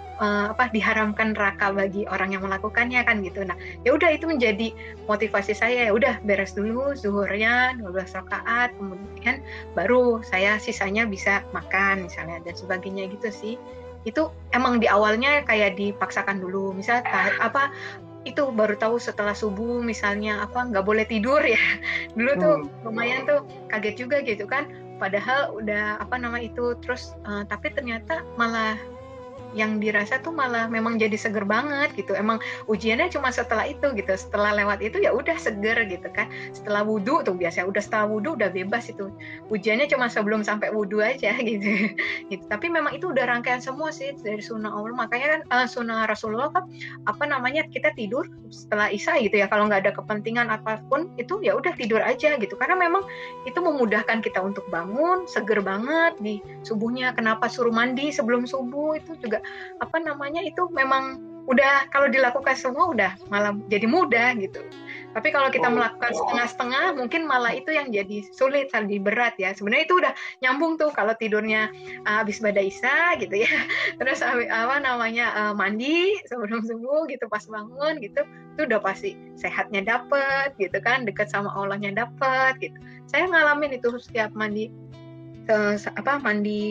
diharamkan neraka bagi orang yang melakukannya kan gitu. Nah, ya udah itu menjadi motivasi saya, ya udah beres dulu zuhurnya 12 rakaat, kemudian baru saya sisanya bisa makan misalnya dan sebagainya gitu sih. Itu emang di awalnya kayak dipaksakan dulu. Misal itu baru tahu setelah subuh misalnya nggak boleh tidur ya. Dulu tuh lumayan tuh kaget juga gitu kan. Padahal udah itu terus tapi ternyata malah yang dirasa tuh malah memang jadi seger banget gitu. Emang ujiannya cuma setelah itu gitu. Setelah lewat itu ya udah seger gitu kan. Setelah wudhu tuh biasanya setelah wudhu udah bebas itu. Ujiannya cuma sebelum sampai wudhu aja gitu. Gitu. Tapi memang itu udah rangkaian semua sih dari sunnah Allah. Makanya kan sunnah Rasulullah kan kita tidur setelah Isya gitu ya. Kalau nggak ada kepentingan apapun itu ya udah tidur aja gitu. Karena memang itu memudahkan kita untuk bangun seger banget di subuhnya. Kenapa suruh mandi sebelum subuh itu juga itu memang udah kalau dilakukan semua udah malah jadi mudah gitu. Tapi kalau kita melakukan setengah-setengah, mungkin malah itu yang jadi sulit, lebih berat ya. Sebenarnya itu udah nyambung tuh kalau tidurnya habis Bada Isya gitu ya. Terus mandi sebelum subuh gitu, pas bangun gitu, itu udah pasti sehatnya dapet gitu kan, dekat sama Allahnya dapet gitu. Saya ngalamin itu setiap mandi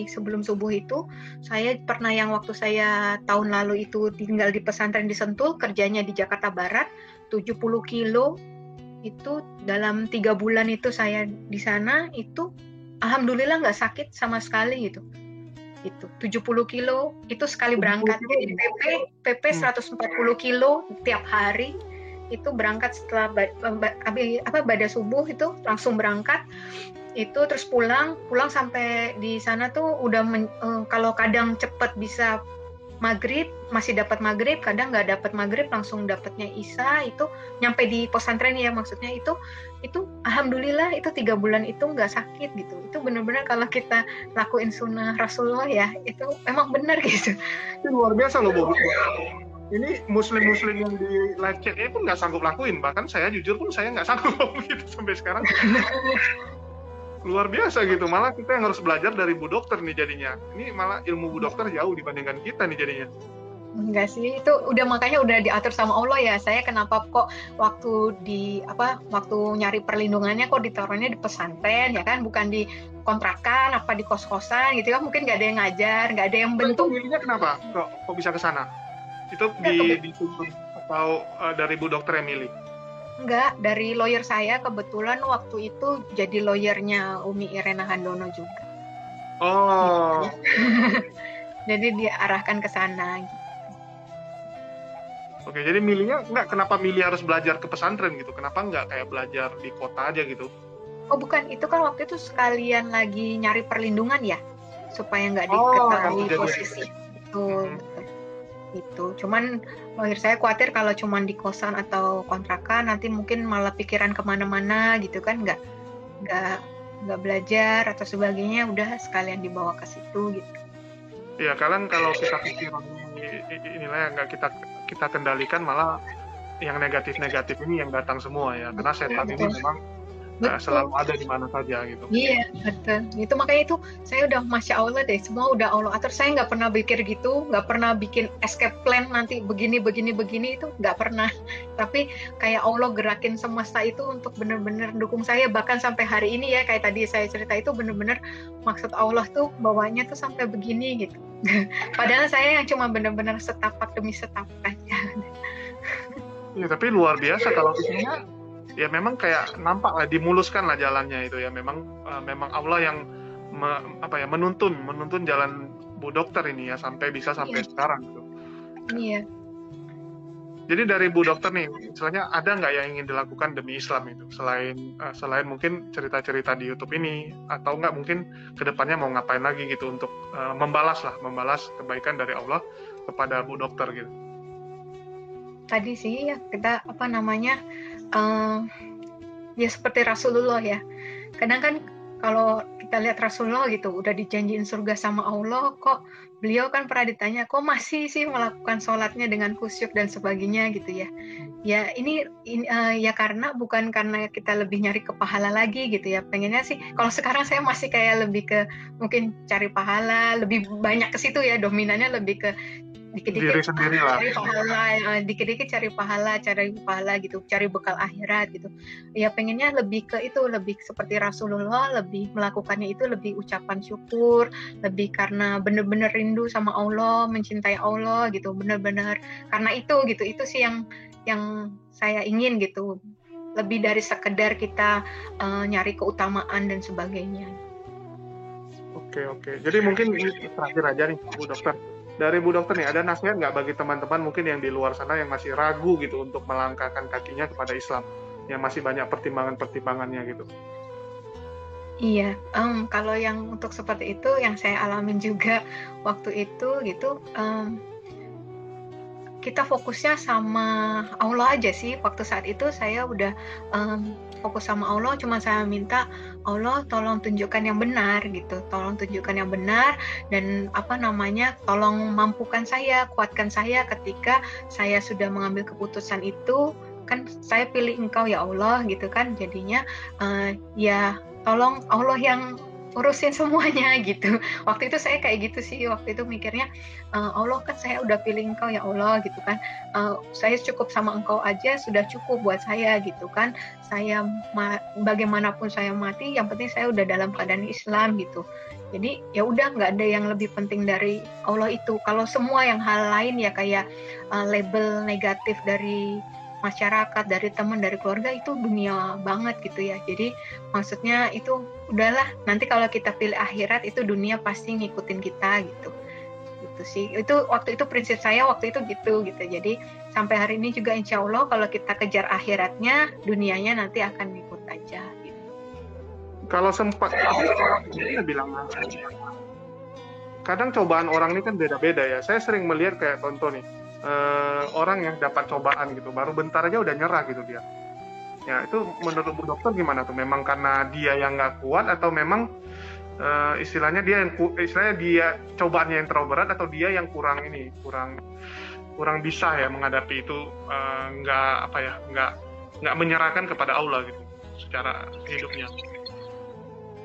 sebelum subuh itu. Saya pernah yang waktu saya tahun lalu itu tinggal di pesantren di Sentul, kerjanya di Jakarta Barat, 70 kilo itu dalam 3 bulan itu saya di sana itu alhamdulillah nggak sakit sama sekali gitu. Itu 70 kilo itu sekali berangkat. Jadi PP 140 kilo tiap hari itu berangkat setelah Bada subuh itu langsung berangkat. Itu terus pulang sampai di sana tuh udah kalau kadang cepet bisa maghrib, masih dapat maghrib, kadang nggak dapat maghrib langsung dapatnya Isya. Itu nyampe di pesantren ya, maksudnya itu alhamdulillah itu 3 bulan itu nggak sakit gitu. Itu benar-benar kalau kita lakuin sunnah Rasulullah ya, itu emang benar gitu. Itu luar biasa loh Bu. Ini muslim-muslim yang di live chat-nya pun nggak sanggup lakuin, bahkan saya jujur pun saya nggak sanggup gitu sampai sekarang. Luar biasa gitu, malah kita yang harus belajar dari Bu Dokter nih jadinya. Ini malah ilmu Bu Dokter jauh dibandingkan kita nih jadinya. Enggak sih, itu makanya udah diatur sama Allah ya. Saya kenapa kok waktu nyari perlindungannya kok ditaruhnya di pesantren ya kan, bukan di kontrakan apa di kos-kosan gitu kan, mungkin nggak ada yang ngajar, nggak ada yang bentuk. Milihnya kenapa kok bisa ke sana? Itu dituntut atau dari Bu Dokter yang milih? Enggak, dari lawyer saya kebetulan waktu itu jadi lawyernya Umi Irena Handono juga. Oh. Gitu. Jadi diarahkan ke sana. Gitu. Oke, jadi milihnya kenapa milih harus belajar ke pesantren gitu? Kenapa nggak kayak belajar di kota aja gitu? Oh bukan, itu kan waktu itu sekalian lagi nyari perlindungan ya, supaya nggak diketahui posisi. Betul. Itu cuman lawyer saya khawatir kalau cuman di kosan atau kontrakan nanti mungkin malah pikiran kemana-mana gitu kan, nggak belajar atau sebagainya, udah sekalian dibawa ke situ gitu. Iya, kalian kalau kita pikiran inilah yang nggak kita kendalikan, malah yang negatif-negatif ini yang datang semua ya, karena setan ini memang selalu ada di mana saja gitu. Iya betul. Itu makanya itu saya udah masya Allah deh, semua udah Allah atur. Saya nggak pernah pikir gitu, nggak pernah bikin escape plan nanti begini itu nggak pernah. Tapi kayak Allah gerakin semesta itu untuk benar-benar dukung saya, bahkan sampai hari ini ya kayak tadi saya cerita itu benar-benar maksud Allah tuh bawanya tuh sampai begini gitu. Padahal saya yang cuma benar-benar setapak demi setapak aja. Iya tapi luar biasa kalau isinya. Ya memang kayak nampak lah, dimuluskan lah jalannya itu ya, memang Allah yang menuntun jalan Bu Dokter ini ya sampai sekarang gitu. Iya. Jadi dari Bu Dokter nih, misalnya ada nggak yang ingin dilakukan demi Islam itu selain mungkin cerita-cerita di YouTube ini, atau nggak mungkin kedepannya mau ngapain lagi gitu untuk membalas kebaikan dari Allah kepada Bu Dokter gitu? Tadi sih ya kita ya seperti Rasulullah ya. Kadang kan kalau kita lihat Rasulullah gitu udah dijanjiin surga sama Allah, kok beliau kan pernah ditanya kok masih sih melakukan sholatnya dengan khusyuk dan sebagainya gitu ya. Ya ini ya bukan karena kita lebih nyari ke pahala lagi gitu ya. Pengennya sih kalau sekarang saya masih kayak lebih ke mungkin cari pahala, lebih banyak ke situ ya, dominannya lebih ke dikit-dikit cari pahala gitu, cari bekal akhirat gitu. Ya pengennya lebih ke itu, lebih seperti Rasulullah, lebih melakukannya itu lebih ucapan syukur, lebih karena benar-benar rindu sama Allah, mencintai Allah gitu, benar-benar karena itu gitu. Itu sih yang saya ingin gitu, lebih dari sekedar kita nyari keutamaan dan sebagainya. Oke. Jadi mungkin ini terakhir aja nih Bu Dokter. Dari Bu Dokter nih, ada nasihat nggak bagi teman-teman mungkin yang di luar sana yang masih ragu gitu untuk melangkahkan kakinya kepada Islam, yang masih banyak pertimbangannya gitu? Iya, kalau yang untuk seperti itu yang saya alamin juga waktu itu gitu, kita fokusnya sama Allah aja sih. Waktu saat itu saya udah fokus sama Allah, cuma saya minta Allah tolong tunjukkan yang benar gitu, tolong tunjukkan yang benar, dan tolong mampukan saya, kuatkan saya ketika saya sudah mengambil keputusan itu. Kan saya pilih Engkau ya Allah gitu kan, jadinya ya tolong Allah yang urusin semuanya gitu. Waktu itu saya kayak gitu sih, waktu itu mikirnya Allah kan saya udah pilih Engkau ya Allah gitu kan, saya cukup sama Engkau aja sudah cukup buat saya gitu kan. Saya bagaimanapun saya mati, yang penting saya udah dalam keadaan Islam gitu. Jadi ya udah, nggak ada yang lebih penting dari Allah itu. Kalau semua yang hal lain ya kayak label negatif dari masyarakat, dari teman, dari keluarga, itu dunia banget gitu ya. Jadi maksudnya itu udahlah, nanti kalau kita pilih akhirat itu dunia pasti ngikutin kita gitu. Gitu sih. Itu waktu itu prinsip saya waktu itu gitu. Jadi sampai hari ini juga insya Allah kalau kita kejar akhiratnya, dunianya nanti akan ngikut aja gitu. Kalau sempat dia bilang, kadang cobaan orang ini kan beda-beda ya. Saya sering melihat kayak contoh nih, orang yang dapat cobaan gitu, baru bentar aja udah nyerah gitu dia. Ya itu menurut Bu Dokter gimana tuh? Memang karena dia yang nggak kuat, atau memang istilahnya dia cobaannya yang terlalu berat, atau dia yang kurang bisa ya menghadapi itu, nggak menyerahkan kepada Allah gitu secara hidupnya.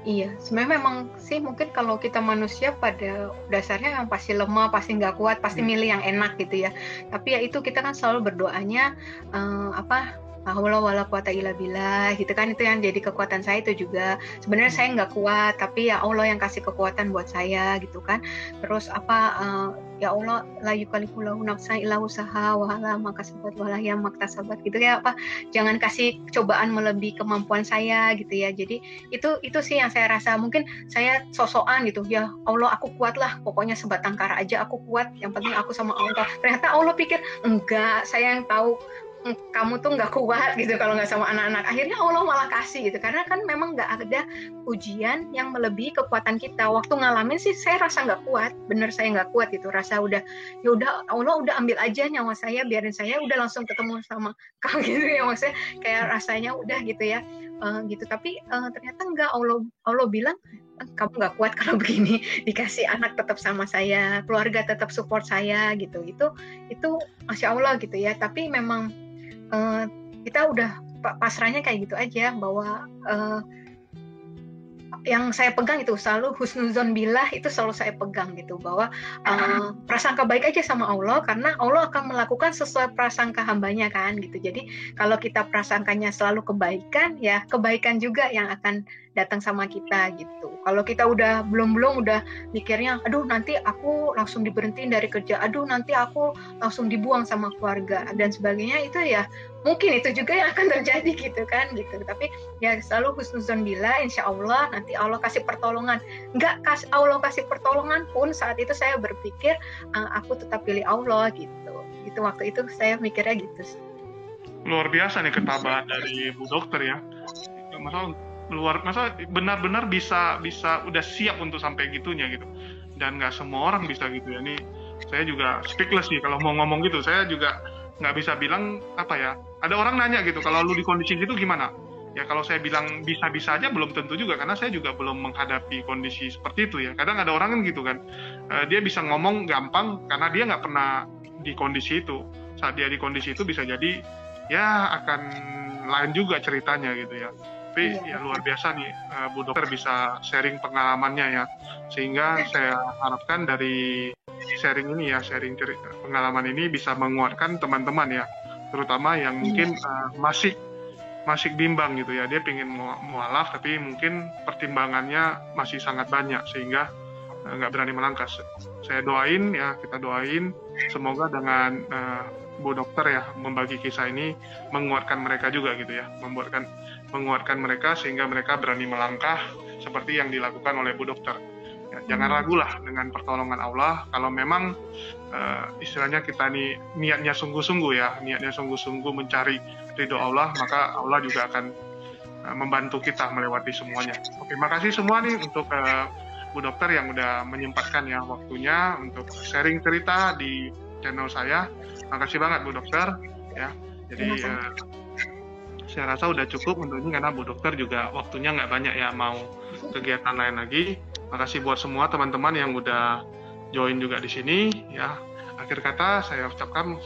Iya, sebenarnya memang sih mungkin kalau kita manusia pada dasarnya yang pasti lemah, pasti nggak kuat, pasti milih yang enak gitu ya. Tapi ya itu kita kan selalu berdoanya la haula wala quwata illa billah gitu kan, itu yang jadi kekuatan saya itu juga. Sebenarnya saya nggak kuat, tapi ya Allah yang kasih kekuatan buat saya gitu kan. Terus ya Allah la yukallifu lahu nafsan illa wusaha wa hala ma kasabat wa la yam maktasabat gitu ya, jangan kasih cobaan melebihi kemampuan saya gitu ya. Jadi itu sih yang saya rasa, mungkin saya sosokan gitu ya, Allah aku kuat lah, pokoknya sebatang kara aja aku kuat, yang penting aku sama Allah. Ternyata Allah pikir enggak, saya yang tahu kamu tuh nggak kuat gitu kalau nggak sama anak-anak. Akhirnya Allah malah kasih gitu, karena kan memang nggak ada ujian yang melebihi kekuatan kita. Waktu ngalamin sih saya rasa nggak kuat, bener saya nggak kuat gitu, rasa udah ya udah Allah udah ambil aja nyawa saya, biarin saya udah langsung ketemu sama kamu gitu ya, maksudnya kayak rasanya udah gitu ya gitu. Tapi ternyata nggak, Allah bilang kamu nggak kuat kalau begini, dikasih anak tetap sama saya, keluarga tetap support saya gitu. Itu Masya Allah gitu ya. Tapi memang kita udah pasrahnya kayak gitu aja, bahwa yang saya pegang itu selalu husnuzon billah, itu selalu saya pegang gitu, bahwa prasangka baik aja sama Allah, karena Allah akan melakukan sesuai prasangka hambanya kan gitu. Jadi kalau kita prasangkanya selalu kebaikan, ya kebaikan juga yang akan datang sama kita gitu. Kalau kita udah belum udah mikirnya, aduh nanti aku langsung diberhentiin dari kerja, aduh nanti aku langsung dibuang sama keluarga dan sebagainya, itu ya mungkin itu juga yang akan terjadi gitu kan gitu. Tapi ya selalu husnuzon billah, insya Allah nanti Allah kasih pertolongan. Allah kasih pertolongan pun saat itu saya berpikir aku tetap pilih Allah gitu. Gitu waktu itu saya mikirnya gitu sih. Luar biasa nih ketabahan dari Bu Dokter ya. Masa benar-benar bisa udah siap untuk sampai gitunya gitu. Dan nggak semua orang bisa gitu ya. Nih saya juga speechless sih kalau mau ngomong gitu. Saya juga nggak bisa bilang apa ya. Ada orang nanya gitu, kalau lu di kondisi gitu gimana? Ya kalau saya bilang bisa-bisa aja belum tentu juga, karena saya juga belum menghadapi kondisi seperti itu ya. Kadang ada orang kan gitu kan, dia bisa ngomong gampang karena dia nggak pernah di kondisi itu. Saat dia di kondisi itu bisa jadi ya akan lain juga ceritanya gitu ya. Tapi ya luar biasa nih Bu Dokter bisa sharing pengalamannya ya, sehingga saya harapkan dari sharing ini ya, sharing pengalaman ini bisa menguatkan teman-teman ya, terutama yang mungkin masih bimbang gitu ya, dia pengen mualaf tapi mungkin pertimbangannya masih sangat banyak sehingga nggak berani melangkah. Saya doain ya, kita doain semoga dengan Bu Dokter ya membagi kisah ini menguatkan mereka juga gitu ya, menguatkan mereka sehingga mereka berani melangkah seperti yang dilakukan oleh Bu Dokter. Ya, jangan ragulah dengan pertolongan Allah. Kalau memang istilahnya kita nih niatnya sungguh-sungguh mencari ridho Allah, maka Allah juga akan membantu kita melewati semuanya. Oke, makasih semua nih untuk Bu Dokter yang udah menyempatkan ya waktunya untuk sharing cerita di channel saya. Makasih banget Bu Dokter ya. Jadi saya rasa udah cukup untuk ini karena Bu Dokter juga waktunya nggak banyak ya, mau kegiatan lain lagi. Makasih buat semua teman-teman yang udah join juga di sini ya. Akhir kata saya ucapkan